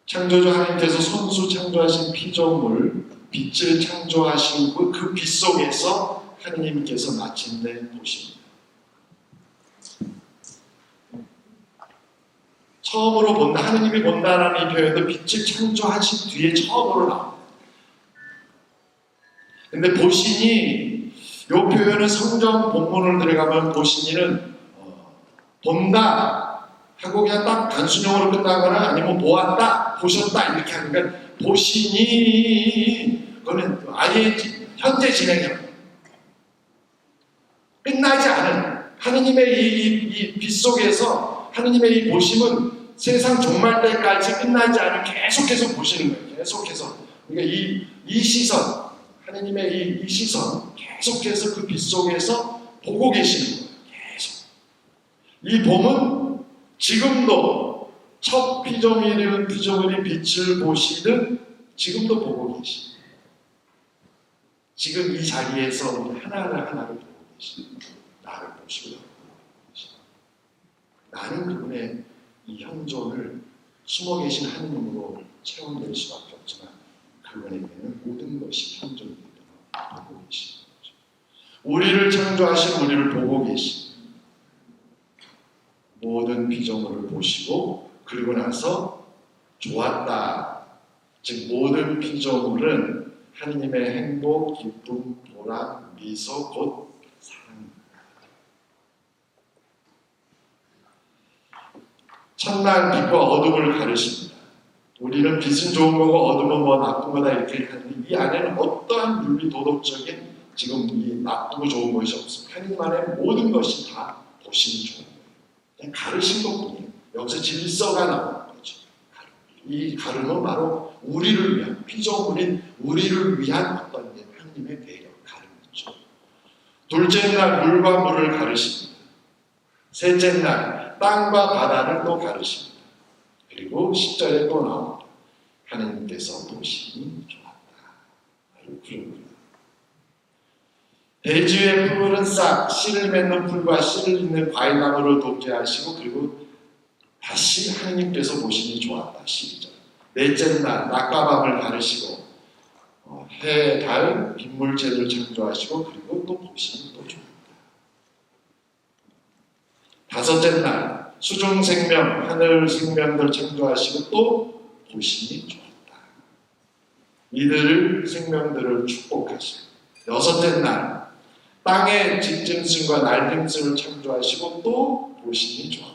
창조주 하나님께서 손수 창조하신 피조물 빛을 창조하신 그 빛 속에서 하느님께서 마침내 보십니다. 처음으로 본다, 하느님이 본다라는 이 표현도 빛을 창조하신 뒤에 처음으로 나옵니다. 근데 보시니 이 표현은 성경 본문을 들어가면 보시니는 본다 하고 그냥 딱 단순형으로 끝나거나 아니면 보았다, 보셨다 이렇게 하는 건 보시니 그거는 아예 현재 진행형 끝나지 않은 하느님의 이 빛 속에서 하느님의 이 보심은 세상 종말 때까지 끝나지 않은 계속해서 보시는 거예요. 계속해서 그러니까 이 시선 하느님의 이 시선 계속해서 그 빛 속에서 보고 계시는 거예요. 계속. 이 봄은 지금도 첫 피조물인 빛을 보시듯 지금도 보고 계십니다. 지금 이 자리에서 우리 하나를 보고 계십니다. 나를 보시고 계십니다. 나는 그분의 이 현존을 숨어 계신 하느님으로 체험될 수밖에 없지만 그분에게는 모든 것이 현존되도록 보고 계십니다. 우리를 창조하신 우리를 보고 계십니다. 모든 피조물을 보시고 그리고 나서 좋았다. 즉 모든 피조물은 하느님의 행복, 기쁨, 보람, 미소, 곧 사랑입니다. 첫날 빛과 어둠을 가르십니다. 우리는 빛은 좋은 거고 어둠은 뭐 나쁜 거다 이렇게 하는데 이 안에는 어떠한 윤리 도덕적인 지금 이 나쁘고 좋은 것이 없습니다. 하느님 안에 모든 것이 다 보시는 좋은 거예요. 그냥 가르신 것뿐이에요. 여기서 질서가 나오는 거죠. 이 가름은 바로 우리를 위한 피조물인 우리를 위한 어떤 하느님의 배려 가름이죠. 둘째 날 물과 물을 가르십니다. 셋째 날 땅과 바다를 또 가르십니다. 그리고 10절에 또 나옵니다. 하느님께서 보시니 좋았다. 대지의 풀은 싹 씨를 맺는 풀과 씨를 잇는 과일나무를 돋게 하시고 그리고 다시 하느님께서 보시니 좋았다. 12절. 넷째 날 낮과 밤을 가르시고 해, 달, 빗물체를 창조하시고 그리고 또 보시니 또 좋았다. 다섯째 날 수중 생명, 하늘 생명들 창조하시고 또 보시니 좋았다. 이들 생명들을 축복하시고 여섯째 날 땅의 직짐승과 날짐승을 창조하시고 또 보시니 좋았다.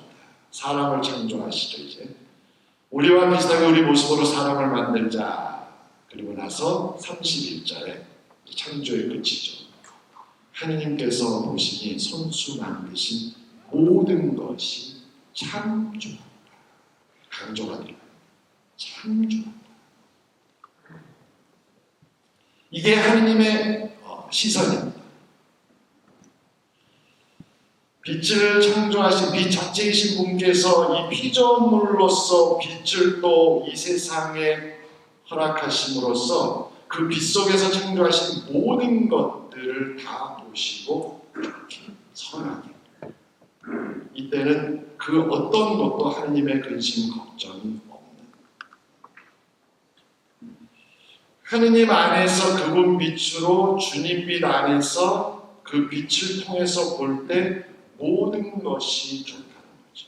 사람을 창조하시죠. 이제 우리와 비슷하게 우리 모습으로 사람을 만들자. 그리고 나서 31절에 창조의 끝이죠. 하느님께서 보시니 손수 만드신 모든 것이 참 좋았다. 강조가 들어요. 참 좋았다. 이게 하느님의 시선입니다. 빛을 창조하신 빛 자체이신 분께서 이 피조물로서 빛을 또 이 세상에 허락하심으로써 그 빛 속에서 창조하신 모든 것들을 다 보시고 이렇게 선하게 이때는 그 어떤 것도 하느님의 근심 걱정이 없는 하느님 안에서 그분 빛으로 주님 빛 안에서 그 빛을 통해서 볼 때 모든 것이 좋다는 거죠.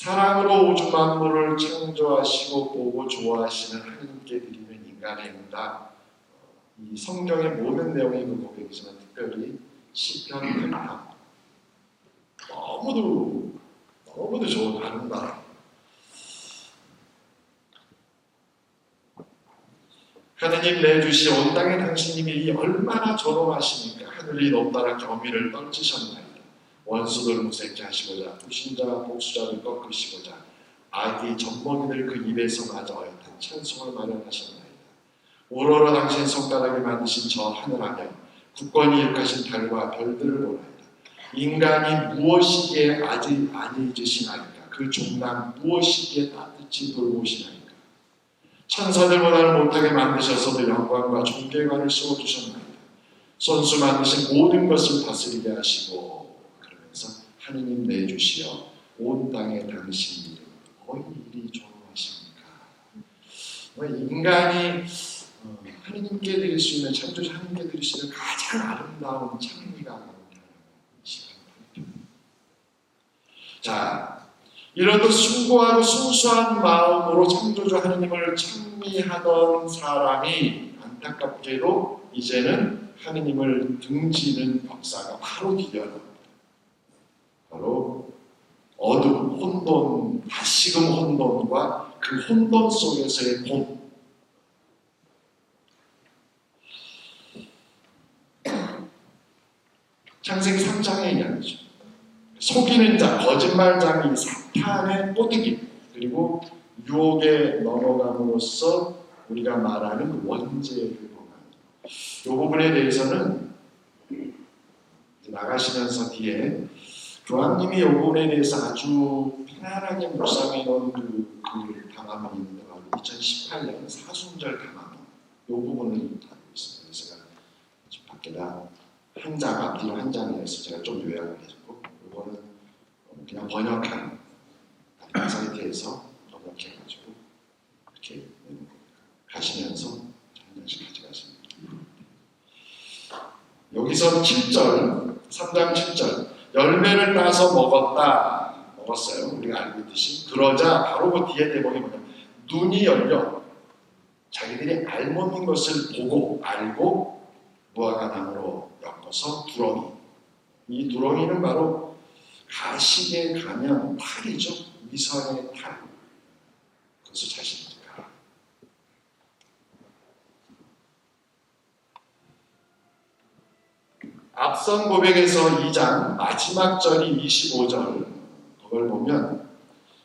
사랑으로 우주 만물을 창조하시고 보고 좋아하시는 하나님께 드리는 인간의 응답. 이 성경의 모든 내용이 그 고백이지만 특별히 시편 8편 너무도 좋은 아름다움. 하느님 내주시 온 땅에 당신님이 얼마나 존엄하시니까. 하늘이 높다라 겸이를 떨치셨나이다. 원수들을 무색케 하시고자 불신자 복수자를 꺾으시고자 아기 젖먹이들 그 입에서 맞아 어엿한 찬송을 마련하셨나이다. 오로라 당신 손가락에 만드신 저 하늘하며 굳건히 일으하신 달과 별들을 보나이다. 인간이 무엇이기에 아직 안 잊으시나이까. 그 종남 무엇이기에 따뜻히 돌보시나이까. 천사들보다는 못하게 만드셔서도 영광과 존귀관을 씌워주셨나이다. 손수 만드신 모든 것을 다스리게 하시고. 그러면서 하느님 내주시어 온 땅에 당신 이름 어이 이리 존엄하십니까. 인간이 하느님께 드릴 수 있는, 창조주 하느님께 드릴 수 있는 가장 아름다운 찬미가 자, 이런 숭고하고 순수한 마음으로 창조주 하느님을 찬미하던 사람이 안타깝게도 이제는 하느님을 등지는 역사가 바로 일어납니다. 바로 어둠, 혼돈, 다시금 혼돈과 그 혼돈 속에서의 봄. 창세기 3장의 이야기죠. 속이는 자, 거짓말장이 사탄의 꼬드기, 그리고 유혹에 넘어감으로써 우리가 말하는 그 원죄를 보면 이 부분에 대해서는 나가시면서 뒤에 교황님이 이 부분에 대해서 아주 편안하게 묵상해 놓은 그 담화문이 있는데 바로 2018년 사순절 담화문 이 부분을 다루고 있습니다. 제가 밖에다 한 장, 앞뒤로 한 장이어서 제가 좀 요약을 해줬고 이거는 그냥 번역한 사이트에서 번역해가지고 이렇게 가시면서 한 장씩 가져가십니다. 여기서 7절, 3장 7절 열매를 따서 먹었어요. 우리가 알고 있듯이. 그러자 바로 그 뒤에 대목이 뭐냐면 눈이 열려 자기들이 알몸인 것을 보고 알고 무화과 나무로 엮어서 두렁이. 이 두렁이는 바로 가식에 가면 탈이죠. 위선의 탈. 그것을 자신이니까. 앞선 고백에서 2장 마지막 절이 25절 그걸 보면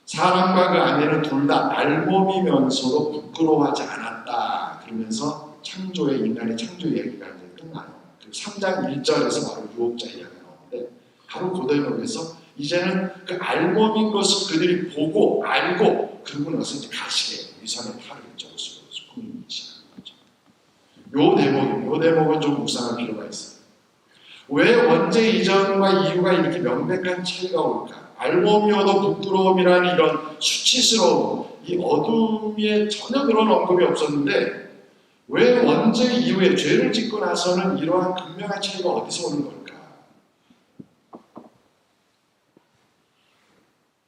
사람과 그 아내는 둘 다 알몸이면서도 부끄러워하지 않았다. 그러면서 창조의 인간의 창조 얘기가 이제 끝나요. 3장 1절에서 바로 유혹자 이야기가 나오는데 바로 그 대목에서 이제는 그 알몸인 것을 그들이 보고 알고 그러고 나서 이제 가시게 위선의 탈을 적으시고 꿈을 미치는 거죠. 요 대목은 좀 묵상할 필요가 있어요. 왜 원죄 이전과 이후가 이렇게 명백한 차이가 올까? 알몸이어도 부끄러움이라는 이런 수치스러움, 이 어둠에 전혀 그런 언급이 없었는데 왜 원죄 이후에 죄를 짓고 나서는 이러한 극명한 차이가 어디서 오는 걸까?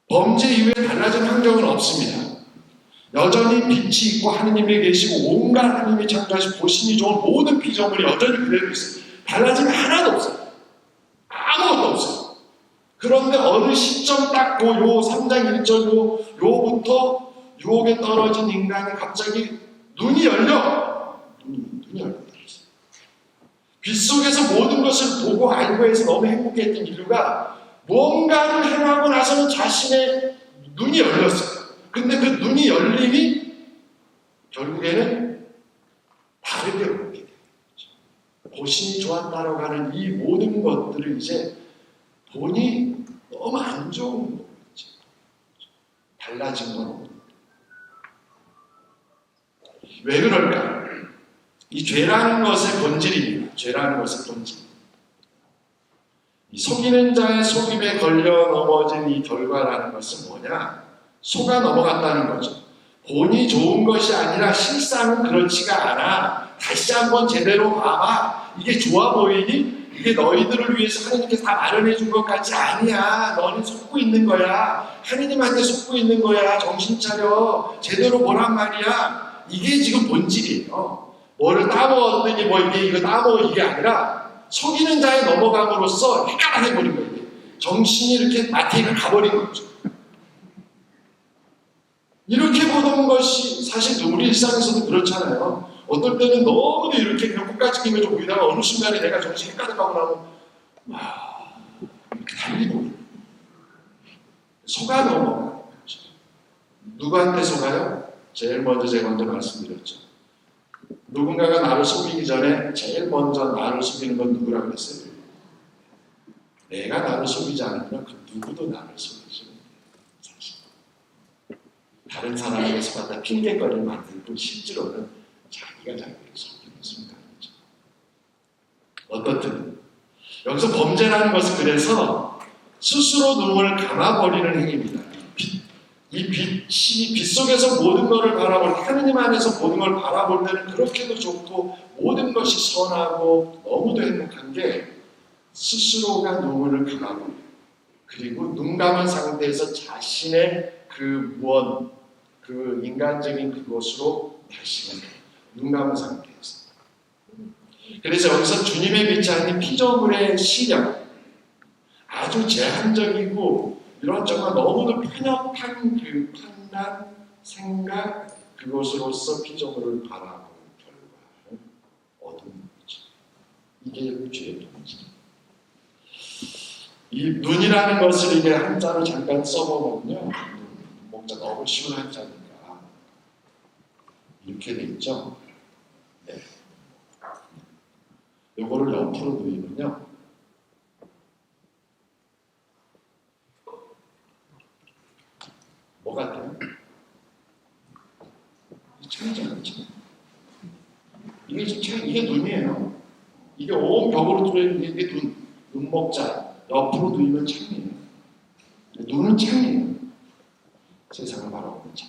범죄 이후에 달라진 환경은 없습니다. 여전히 빛이 있고 하느님이 계시고 온갖 하느님이 창조하신 보시니 좋은 모든 피조물이 여전히 그대로 있어요. 달라진 게 하나도 없어요. 아무것도 없어요. 그런데 어느 시점 딱 요 3장 1절 요부터 유혹에 떨어진 인간이 갑자기 눈이 열려. 눈이 열려. 빛 속에서 모든 것을 보고 알고 해서 너무 행복했던 이유가 뭔가를 행하고 나서는 자신의 눈이 열렸어요. 근데 그 눈이 열림이 결국에는 다르게 오게 돼요. 보신이 좋았다라고 하는 이 모든 것들을 이제 보니 너무 안 좋은 거죠. 달라진 건 없는. 왜 그럴까? 이 죄라는 것의 본질입니다. 죄라는 것의 본질. 이 속이는 자의 속임에 걸려 넘어진 이 결과라는 것은 뭐냐? 속아 넘어갔다는 거죠. 본이 좋은 것이 아니라 실상은 그렇지가 않아. 다시 한번 제대로 봐봐. 이게 좋아 보이니 이게 너희들을 위해서 하나님께서 다 마련해 준 것까지 아니야. 너는 속고 있는 거야. 하나님한테 속고 있는 거야. 정신 차려. 제대로 보란 말이야. 이게 지금 본질이에요. 뭐를 따먹었더니 뭐 이거 따먹어 이게 아니라 속이는 자에 넘어감으로써 헷갈아내버린 거예요. 정신이 이렇게 마태가 가버린 거죠. 이렇게 보는 것이 사실 우리 일상에서도 그렇잖아요. 어떨 때는 너무도 이렇게 그냥 끝까지 끼면서 보이다가 어느 순간에 내가 정신이 헷갈려가고 나면 이렇게 달리는 거예요. 속아 넘어가는 거죠. 누구한테 속아요? 제일 먼저 제가 먼저 말씀드렸죠. 누군가가 나를 속이기 전에 제일 먼저 나를 속이는 건 누구라고 그랬어요? 내가 나를 속이지 않으면 그 누구도 나를 속이지 못해요. 사실. 다른 사람에게서 받아 핑계거리를 만들 뿐 실제로는 자기가 자기를 속이는 순간이죠. 어떻든 여기서 범죄라는 것은 그래서 스스로 눈을 감아버리는 행위입니다. 이 빛 속에서 모든 것을 바라볼 하느님 안에서 모든 걸 바라볼 때는 그렇게도 좋고 모든 것이 선하고 너무도 행복한 게 스스로가 눈을 감아버려요. 그리고 눈 감은 상태에서 자신의 그 인간적인 그것으로 다시 눈 감은 상태에서. 그래서 여기서 주님의 빛이 아닌 피조물의 시력, 아주 제한적이고 이런 정말 너무도 편협한 그 판단, 생각, 그것으로서 피조물을 바라보는 결과는 어둠인 거죠. 이게 죄의 본질. 이 눈이라는 것을 이게 한자로 잠깐 써보면요, 뭔가 너무 쉬운 한자니까 이렇게 돼 있죠. 네. 요거를 옆으로 놓으면요, 뭐 같아요? 창이잖아요. 이게 눈이에요. 이게 온 벽으로 뚫어있는 이게 눈목자. 옆으로 누이면 창이에요. 눈은 창이에요. 세상을 바라보는 창.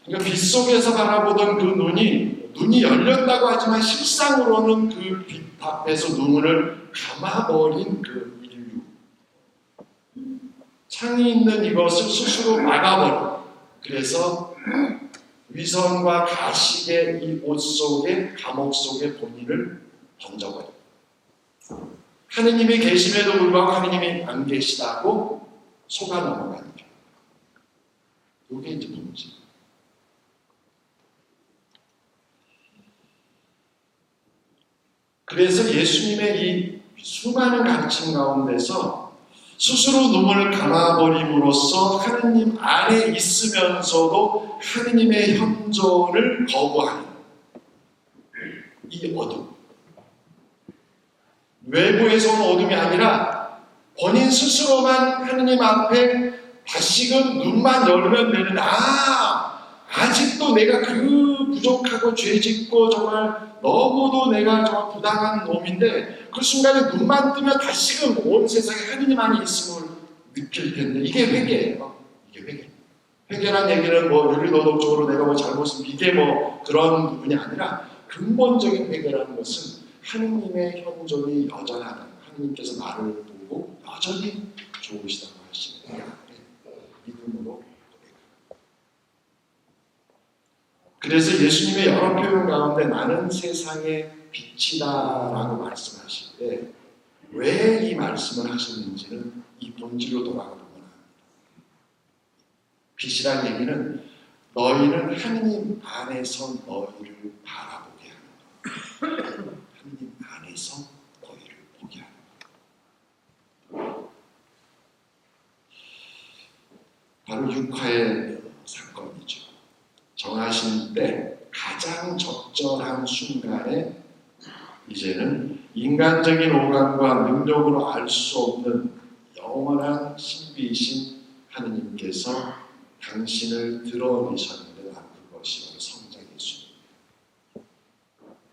그러니까 빛 속에서 바라보던 그 눈이 열렸다고 하지만 실상으로는 그 빛 앞에서 눈을 감아버린 그 인류. 창이 있는 이것을 스스로 막아버린. 그래서 위선과 가식의 이 옷 속에 감옥 속에 본인을 던져버려. 하느님이 계심에도 불구하고 하느님이 안 계시다고 속아 넘어가는 게. 이게 이제 문제. 그래서 예수님의 이 수많은 가르침 가운데서 스스로 눈을 감아버림으로써 하느님 안에 있으면서도 하느님의 현존을 거부하는 이 어둠. 외부에서 온 어둠이 아니라 본인 스스로만 하느님 앞에 다시금 눈만 열면 되는 아직도 내가 그 부족하고 죄짓고 정말 너무도 내가 정말 부당한 놈인데 그 순간에 눈만 뜨면 다시금 온 세상에 하느님 안에 있음을 느낄 텐데 이게 회개예요. 이게 회개. 회개란 얘기는 뭐 윤리도덕적으로 내가 뭐 잘못은 이게 뭐 그런 부분이 아니라 근본적인 회개라는 것은 하느님의 현존이 여전하다. 하느님께서 나를 보고 여전히 좋으시다고 하시는 믿음으로. 그래서 예수님의 여러 표현 가운데 나는 세상의 빛이다라고 말씀하실 때 왜 이 말씀을 하셨는지는 이 본질로 돌아가 보면 합니다. 빛이라는 얘기는 너희는 하느님 안에서 너희를 바라보게 하는 거예요. 하느님 안에서 너희를 보게 하는 거예요. 바로 육화의 사건이죠. 정하신 때 가장 적절한 순간에 이제는 인간적인 오감과 능력으로 알 수 없는 영원한 신비이신 하느님께서 당신을 드러내셨는데 난 그것이 바로 성자 예수님.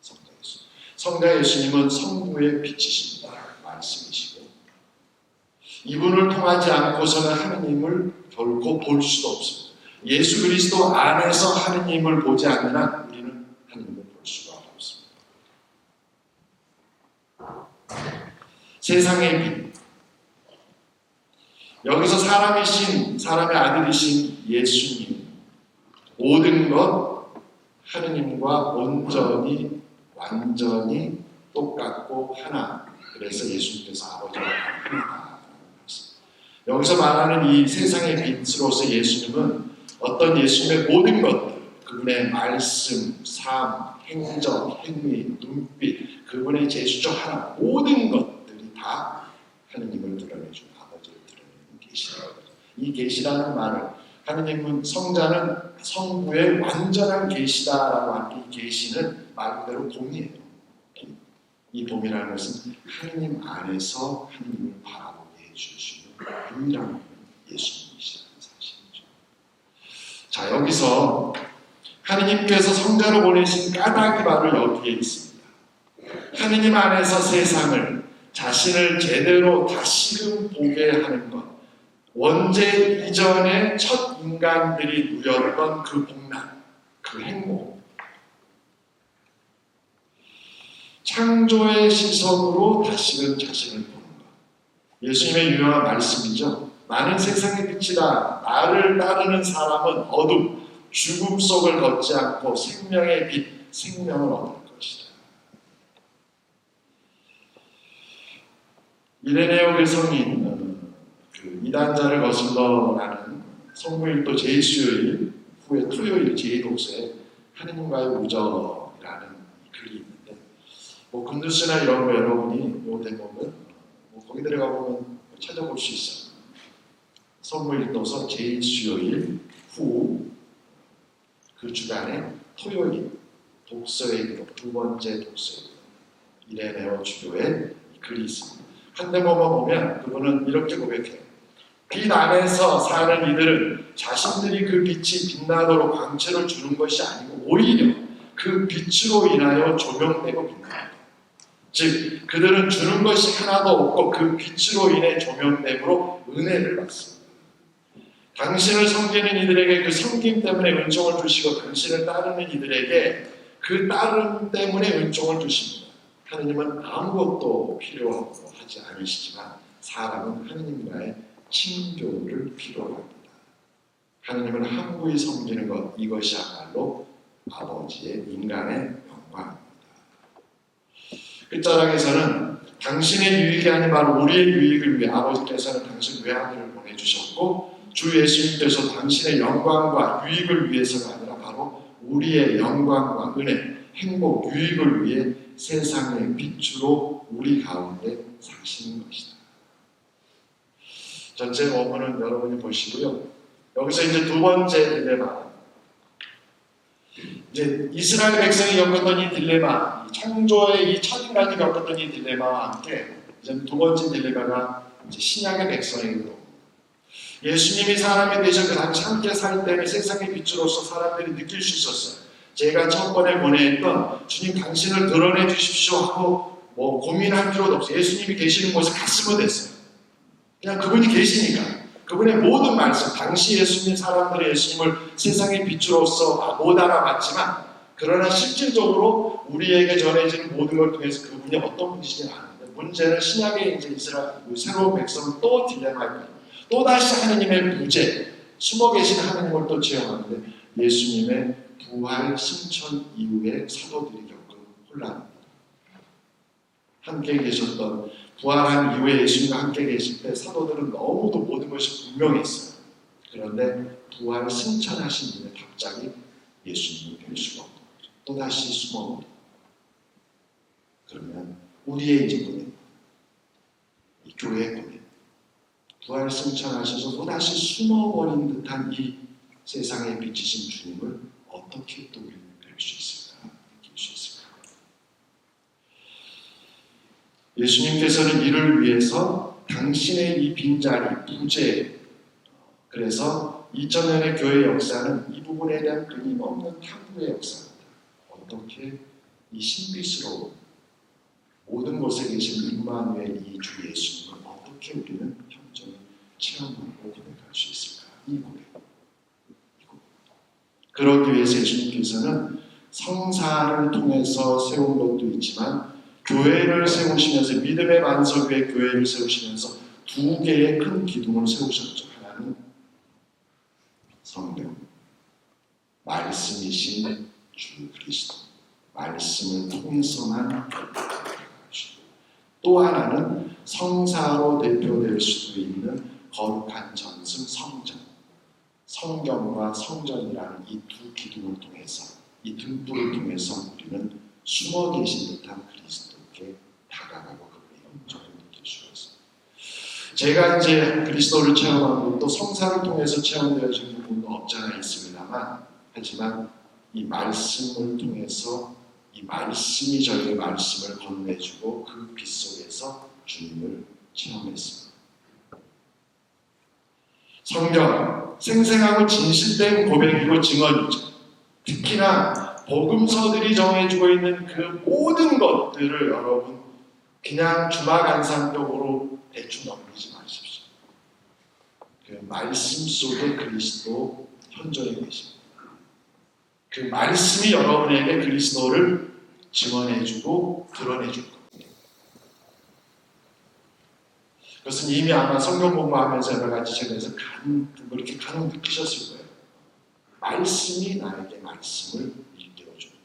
성자 예수님. 성자 예수님은 성부의 빛이십니다. 말씀이시고 이분을 통하지 않고서는 하느님을 결코 볼 수도 없습니다. 예수 그리스도 안에서 하느님을 보지 않는 한 우리는 하느님을 볼 수가 없습니다. 세상의 빛. 여기서 사람의 아들이신 예수님, 모든 것 하느님과 온전히 완전히 똑같고 하나. 그래서 예수님께서 아버지와 하나다. 여기서 말하는 이 세상의 빛으로서 예수님은 어떤 예수님의 모든 것들, 그분의 말씀, 삶, 행적, 행위, 눈빛, 그분의 제수 중 하나, 모든 것들이 다 하느님을 드러내준 아버지를 드러내는 계시라고. 이 계시라는 말을 하느님은 성자는 성부의 완전한 계시다라고 하는 이 계시는 말 그대로 돔이에요. 이 돔이라는 것은 하느님 안에서 하느님을 바라보게 해줄 수 있는 유일한 예수님이시라는 사실이죠. 자, 여기서 하느님께서 성자로 보내신 까닭이 바로 여기에 있습니다. 하느님 안에서 세상을, 자신을 제대로 다시금 보게 하는 것, 원죄 이전에 첫 인간들이 누렸던 그 복난, 그 행복, 창조의 시선으로 다시금 자신을 보는 것. 예수님의 유명한 말씀이죠. 나는 세상의 빛이다. 나를 따르는 사람은 어둠, 죽음 속을 걷지 않고 생명의 빛, 생명을 얻을 것이다. 이레네오 성인, 그 이단자를 거슬러라는 성무일도 제1수요일 후에 토요일 제2독서에 하느님과의 우정이라는 글이 있는데, 금두스나 이런 거 여러분이 요 대목은 거기 들어가 보면 찾아볼 수 있어요. 성무일도서 제1수요일 후 그 주간에 토요일 독서의 기록, 두 번째 독서의 기록, 이레네오 주교의 글이 있습니다. 한 대목만 보면 그분은 이렇게 고백해요. 빛 안에서 사는 이들은 자신들이 그 빛이 빛나도록 광채를 주는 것이 아니고 오히려 그 빛으로 인하여 조명되고 빛납니다. 즉 그들은 주는 것이 하나도 없고 그 빛으로 인해 조명됨으로 은혜를 받습니다. 당신을 섬기는 이들에게 그 섬김 때문에 은총을 주시고 당신을 따르는 이들에게 그 따름 때문에 은총을 주십니다. 하느님은 아무것도 필요하지 않으시지만 사람은 하느님과의 친교를 필요로 합니다. 하느님을 함부히 섬기는 것, 이것이야말로 아버지의 인간의 영광입니다. 끝자락에서는 당신의 유익이 아닌 바로 우리의 유익을 위해 아버지께서는 당신 외아들을 보내주셨고 주 예수님께서 당신의 영광과 유익을 위해서가 아니라 바로 우리의 영광과 은혜, 행복, 유익을 위해 세상의 빛으로 우리 가운데 사시는 것이다. 전체 원문은 여러분이 보시고요. 여기서 이제 두 번째 딜레마. 이제 이스라엘 백성이 겪었던 이 딜레마, 창조의 이 첫 인간이 겪었던 이 딜레마와 함께 이제 두 번째 딜레마가 이제 신약의 백성이고 예수님이 사람이 되셔 그 당시 함께 살 때는 세상의 빛으로서 사람들이 느낄 수 있었어요. 제가 첫 번에 보내했던 주님 당신을 드러내 주십시오 하고 고민할 필요도 없어요. 예수님이 계시는 곳에 갔으면 됐어요. 그냥 그분이 계시니까 그분의 모든 말씀, 당시 예수님 사람들의 예수님을 세상의 빛으로서 못 알아봤지만 그러나 실질적으로 우리에게 전해지는 모든 걸 통해서 그분이 어떤 분이시지 아는데 문제는 신약의 이제 이스라엘 새로운 백성은 또 딜레마입니다. 또다시 하느님의 부재, 숨어 계신 하느님을 또 체험하는데 예수님의 부활 승천 이후에 사도들이 겪은 혼란입니다. 함께 계셨던 부활한 이후에 예수님과 함께 계실 때 사도들은 너무도 모든 것이 분명했어요. 그런데 부활 승천하신 이후에 갑자기 예수님이 될 수가 없는 거죠. 또다시 숨어버린. 그러면 우리의 이제 보내, 이 교회의 보내, 부활 승천하셔서 또다시 숨어버린 듯한 이 세상에 비치신 주님을 어떻게 또 우리는 뵐 수 있을까? 느낄 수 있을까? 예수님께서는 이를 위해서 당신의 이 빈자리, 부재, 그래서 2000년의 교회 역사는 이 부분에 대한 끊임없는 탐구의 역사입니다. 어떻게 이 신비스러운 모든 곳에 계신 임마누엘 이 주 예수님을 어떻게 우리는 현존 체험하고 고백할 수 있을까? 이 고백. 그러기 위해서 예수님께서는 성사를 통해서 세운 것도 있지만 교회를 세우시면서 믿음의 반석 위에 교회를 세우시면서 두 개의 큰 기둥을 세우셨죠. 하나는 성령, 말씀이신 주 그리스도, 말씀을 통해서만 또 하나는 성사로 대표될 수도 있는 거룩한 전승 성전, 성경과 성전이라는 이 두 기둥을 통해서, 이 등불을 통해서 우리는 숨어 계신 듯한 그리스도께 다가가고 그분의 영적을 느낄 수가 있습니다. 제가 이제 그리스도를 체험하고 또 성사를 통해서 체험되어진 부분도 없지 않아 있습니다만, 하지만 이 말씀을 통해서 이 말씀이 저에게 말씀을 건네주고 그 빛 속에서 주님을 체험했습니다. 성경, 생생하고 진실된 고백이고 증언이죠. 특히나 복음서들이 정해주고 있는 그 모든 것들을 여러분 그냥 주마간상벽으로 대충 넘기지 마십시오. 그 말씀 속에 그리스도 현존해 계십니다. 그 말씀이 여러분에게 그리스도를 증언해주고 드러내줄 겁니다. 그것은 이미 아마 성경 공부하면서 여러 가지 책에서 그렇게 간혹 느끼셨을 거예요. 말씀이 나에게 말씀을 일깨워줍니다.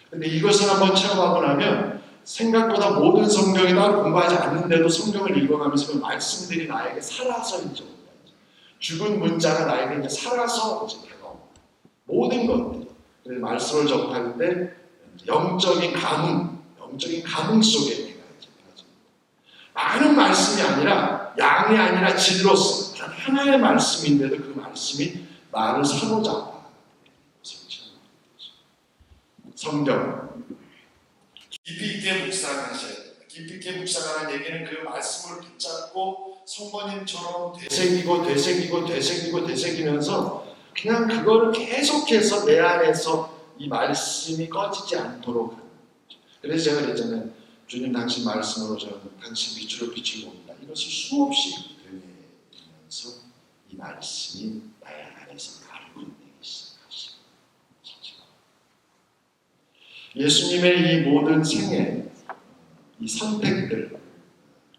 그런데 이것을 한번 체험하고 나면 생각보다 모든 성경이 다 공부하지 않는데도 성경을 읽어가면서 그 말씀들이 나에게 살아서 이제 죽은 문자가 나에게 이제 살아서 이제 다가옵니다. 모든 것들이. 그래서 말씀을 접할 때 영적인 감흥 속에 내가 이제 많은 말씀이 아니라 양이 아니라 질로서 하나의 말씀인데도 그 말씀이 나를 사로잡아. 성경 깊이 있게 묵상하셔야 됩니다. 깊이 있게 묵상하는 얘기는 그 말씀을 붙잡고 성모님처럼 되새기면서 그냥 그거를 계속해서 내 안에서 이 말씀이 꺼지지 않도록 하는 거죠. 그래서 제가 그랬잖아요. 주님 당신 말씀으로 저는 당신 빛으로 빛을 봅니다. 이것을 수없이 되뇌면서 이 말씀이 나의 안에서 나를 건네기 시작하십니다. 예수님의 이 모든 생애, 이 선택들,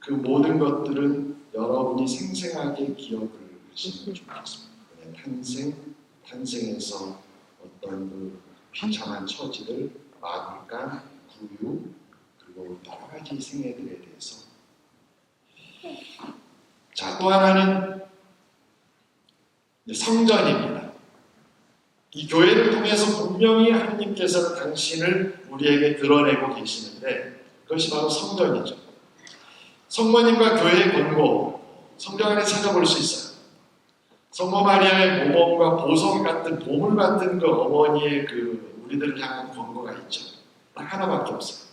그 모든 것들은 여러분이 생생하게 기억을 하시면 좋겠습니다. 탄생에서 어떤 그 비참한 처지들, 마구간, 구유, 그리고 여러 가지 생애들에 대해서. 자, 또 하나는 성전입니다. 이 교회를 통해서 분명히 하나님께서는 당신을 우리에게 드러내고 계시는데 그것이 바로 성전이죠. 성모님과 교회의 권고, 성경 안에 찾아볼 수 있어요. 성모 마리아의 모범과 보석 같은 보물 같은 그 어머니의 그 우리들을 향한 권고가 있죠. 딱 하나밖에 없어요.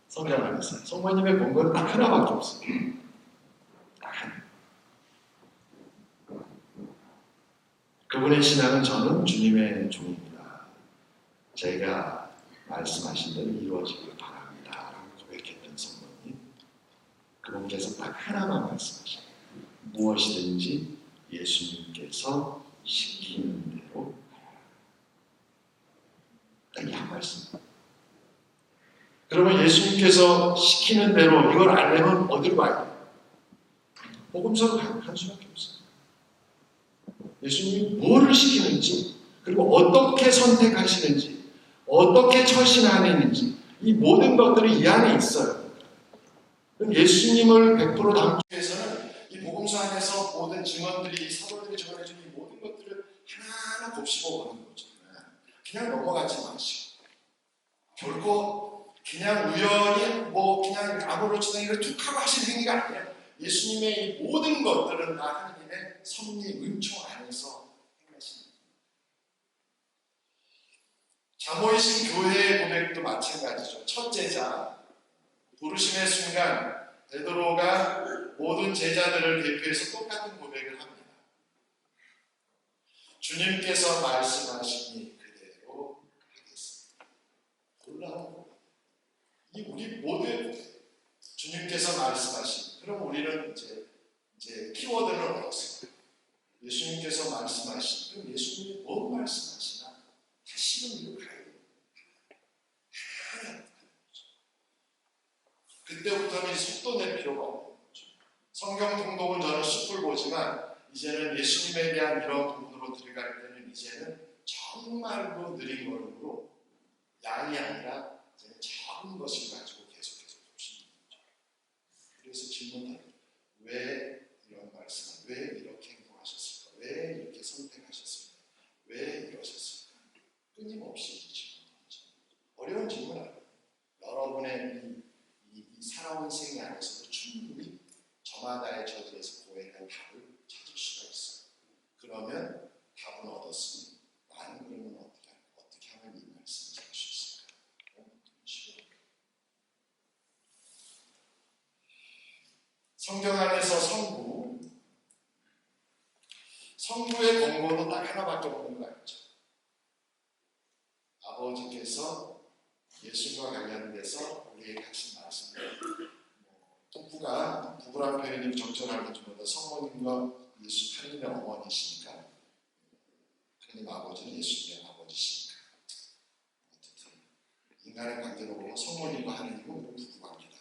성경 안에서 성모님의 권고는 딱 하나밖에 없어요. 딱 하나. 그분의 신앙은 저는 주님의 종입니다. 제가 말씀하신 대로 이루어지길 바랍니다. 라고 고백했던 성모님. 그분께서 딱 하나만 말씀하셔요. 무엇이든지 예수님께서 시키는 대로 딱 이 한 말씀. 그러면 예수님께서 시키는 대로 이걸 알려면 어디로 가야 돼요? 복음서로 갈 수밖에 없어요. 예수님이 뭐를 시키는지, 그리고 어떻게 선택하시는지, 어떻게 처신하는지, 이 모든 것들이 이 안에 있어요. 그럼 예수님을 100% 담기 위해서는 이 복음서 안에서 모든 증언들이, 사도들이 증언해준 이 모든 것들을 하나하나 곱씹어 보는 거죠. 그냥 넘어가지 마시고, 결코 그냥 우연히 그냥 아무렇지도 않게 툭 하고 하신 행위가 아니라 예수님의 이 모든 것들은 다 하나님의 섭리, 은총 안에서 행하십니다. 자모이신 교회의 고백도 마찬가지죠. 첫 제자, 부르심의 순간 베드로가 모든 제자들을 대표해서 똑같은 고백을 합니다. 주님께서 말씀하시니 그대로 하겠습니다. 놀라운 거. 이 우리 모두 주님께서 말씀하신. 그럼 우리는 이제 키워드를 얻었습니다. 예수님께서 말씀하신. 그럼 예수님이 뭔 말씀하시나? 다시금 이거 가야 돼요. 하나님. 하지만 이제는 예수님에 대한 이런 부분으로 들어갈 때는 이제는 정말로 느린 걸음으로 양이 아니라 이제는 작은 것을 가지고 계속해서 봅시다. 그래서 질문하는 왜 이런 말씀을 왜 이렇게 행동하셨을까? 왜 이렇게 선택하셨을까? 왜 이러셨을까? 끊임없이 질문하죠. 어려운 질문 아니에요. 여러분의 이 살아온 생애 안에서도 충분히 저마다의 저지에서 고해할 답을 찾을 수가 있어요. 그러면 답은 얻었으니 나는 그러면 어떻게 하면 이 말씀을 할 수 있을까? 성경 안에서 성부의 권고도 딱 하나밖에 없는 거 알죠? 아버지께서 예수님과 관련돼서 우리에게 하신 말씀을 부부란 표현이 적절하기보다 성모님과 예수 하나님의 어머니시니까 하나님 아버지는 예수님의 아버지시니까 어쨌든 인간의 관계로 보면 성모님과 하나님은 부부 관계다.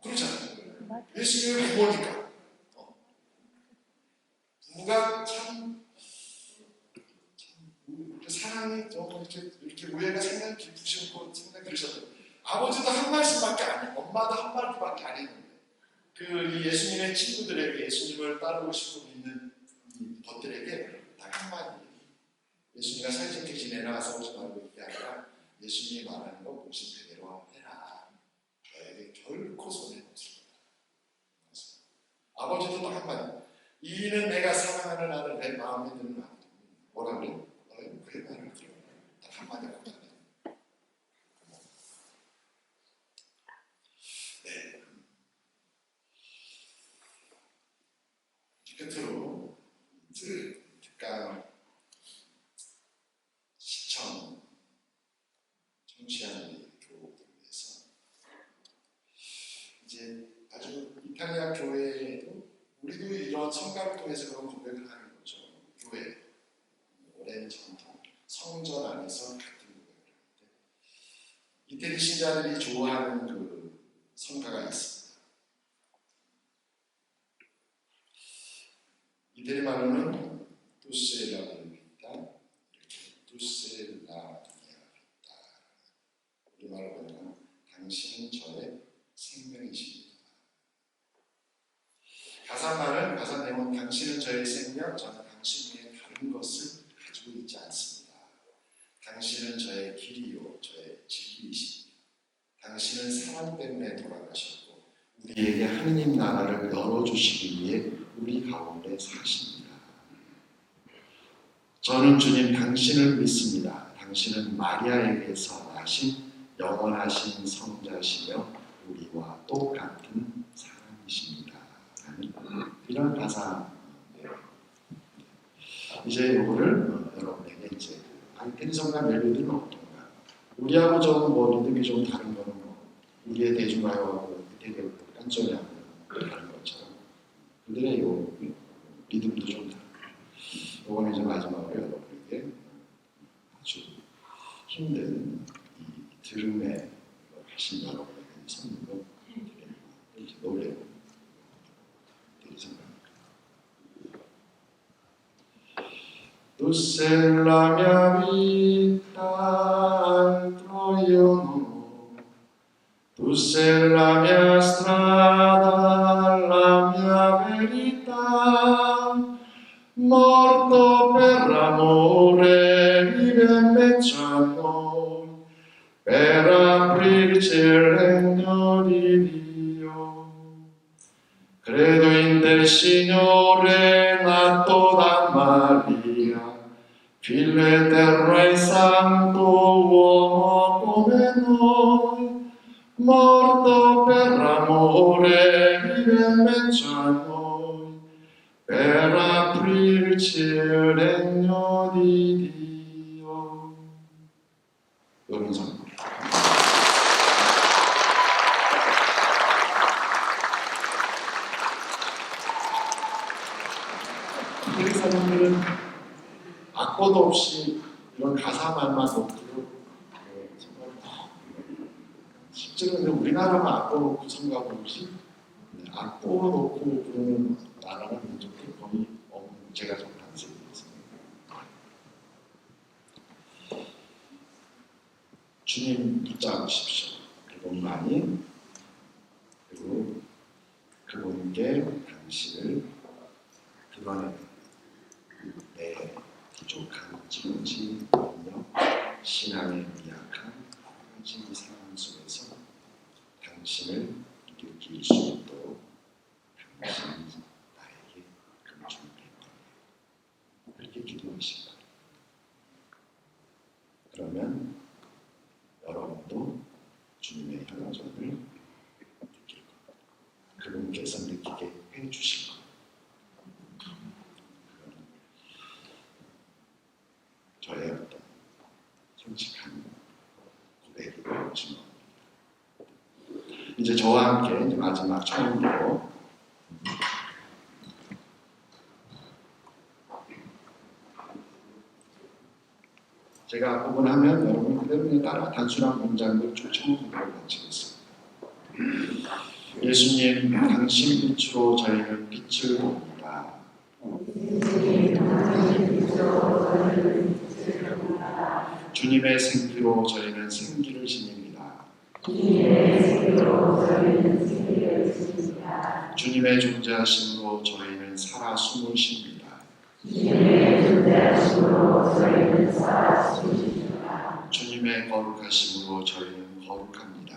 그렇잖아요. 예수님의 부모니까 부부가 참 사랑이 좀 이렇게 우애가 상당히 깊으시고 상당히 그러셨어요. 아버지도 한 말씀밖에 안 해요. 엄마도 한 말밖에 안 했는데 이 예수님의 친구들에게 예수님을 따르고 싶고 믿는 이 것들에게 딱 한마디 예수님과 사이좋게 지내나 싸우지 말고 이게 아니라 예수님이 말하는 거 목숨 그대로 해라. 너에게 결코 손해 없을 거다. 아버지도 딱 한마디 이는 내가 사랑하는 아들 내 마음에 드는 아들 뭐라 그래? 너희는 그의 말을 들어 딱 한마디 하고 다녀. 네. 끝으로 특강 시청 청취하는 교우들 위해서 이제 아주 이탈리아 교회에도 우리도 이런 성가를 통해서 그런 고백을 하는 거죠. 교회 오랜 전통 성전 안에서 같은 고백을 하는데 이태리 신자들이 좋아하는 그 성가가 있습니다. 이태리 말로는 두셀라비타 이렇게 두셀라비타 우리말로 보면 당신은 저의 생명이십니다. 가사 내용은 당신은 저의 생명, 저는 당신 위에 다른 것을 가지고 있지 않습니다. 당신은 저의 길이요, 저의 진리이십니다. 당신은 사랑 때문에 돌아가셨고 우리에게 하느님 나라를 열어주시기 위해 우리 가운데 사십니다. 저는 주님 당신을 믿습니다. 당신은 마리아에게서 나신 영원하신 성자시며 우리와 똑같은 사람이십니다. 이런 가사 이제 이거를 여러분에게 이제 이태리 성가 멜로디는 어떤가? 우리하고 좀 리듬이 좀 다른 거는 우리의 대중가요하고 이태리 깐소리하고 다른 것처럼 그들의 요 리듬도 좀 다르고 이번에 이제 마지막으로 여러분에게 아주 힘든 이 들음에 하신 여러분에게 선물로 이렇게 노래로 Tu sei la mia vita, altro io non ho. Tu sei la mia strada, la mia verità. Morto per amore, vive in mezzo a noi, per aprirci il regno di Dio. Credo in te, Signore, nato da Maria, Figlio eterno e santo, uomo come noi, morto per amore, vive in mezzo a noi, per aprirci il regno di Dio. 여러분 상. 우리 사람들은 악보도 없이 이런 가사만만 놓고 정말 실제로 우리나라가 악보놓고 성가 부르지 악보놓고 부르는 나라나 민족들 거의 없는 제가 좀 반세기에서 주님 붙잡으십시오. 그분만이 그리고 그분께 당신을 드러내는 내 부족한 지은지 능력 신앙의 미약한 가진 상황 속에서 당신을 느낄 수 있도록 당신이 나에게 금준했다. 그렇게 기도하시다. 그러면 여러분도 주님의 현존을 느낄 겁니다. 그분께서 느끼게 해주실 겁니다. 저의 어떤 솔직한 고백이고 증언입니다. 이제 저와 함께 이제 마지막 처음으로 제가 부분하면 여러분 그대로 따라 단순한 문장들 초청으로 마치겠습니다. 예수님, 당신 빛으로 저희는 빛을 봅니다. 주님의 생기로 저희는 생기를 지닙니다. 주님의 존재하심으로 저희는 살아 숨을 쉽니다. 주님의 거룩하심으로 저희는 거룩합니다.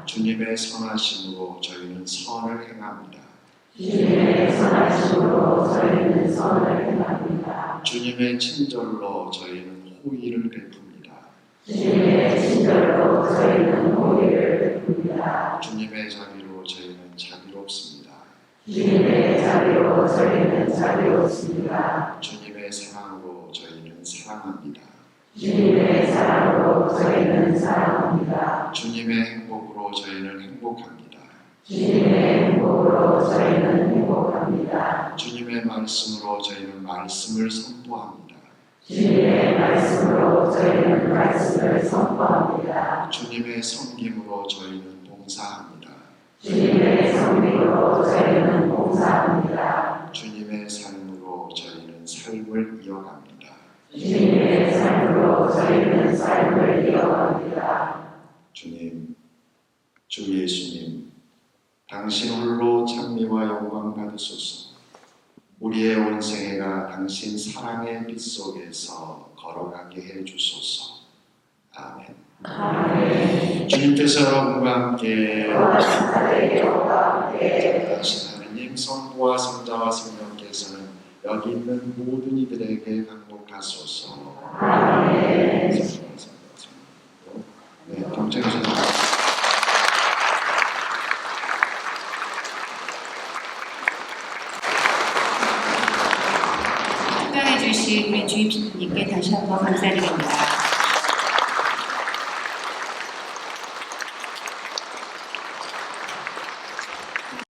주님의 선하심으로 저희는 선을 행합니다. 주님의 친절로 저희는 호의를 베풉니다. 주님의 자비로 저희는 자비롭습니다. 주님의 사랑으로 저희는 사랑합니다. 주님의 행복으로 저희는 행복합니다. 주님의 말씀으로 저희는 말씀을 선포합니다. 주님의 섬김으로 저희는 봉사합니다. 주님의 삶으로 저희는 삶을 이어갑니다. 주님, 주 예수님, 당신 홀로 찬미와 영광 받으소서. 우리의 온 생애가 당신 사랑의 빛 속에서 걸어가게 해주소서. 아멘. 주님께서 여러분과 함께 자비하신 하느님 성부와 성자와 성령께서는 여기 있는 모든 이들에게 강복하소서. 아멘. 네, 경청해주세요. 주신 우리 주임님께 다시 한번 감사드립니다.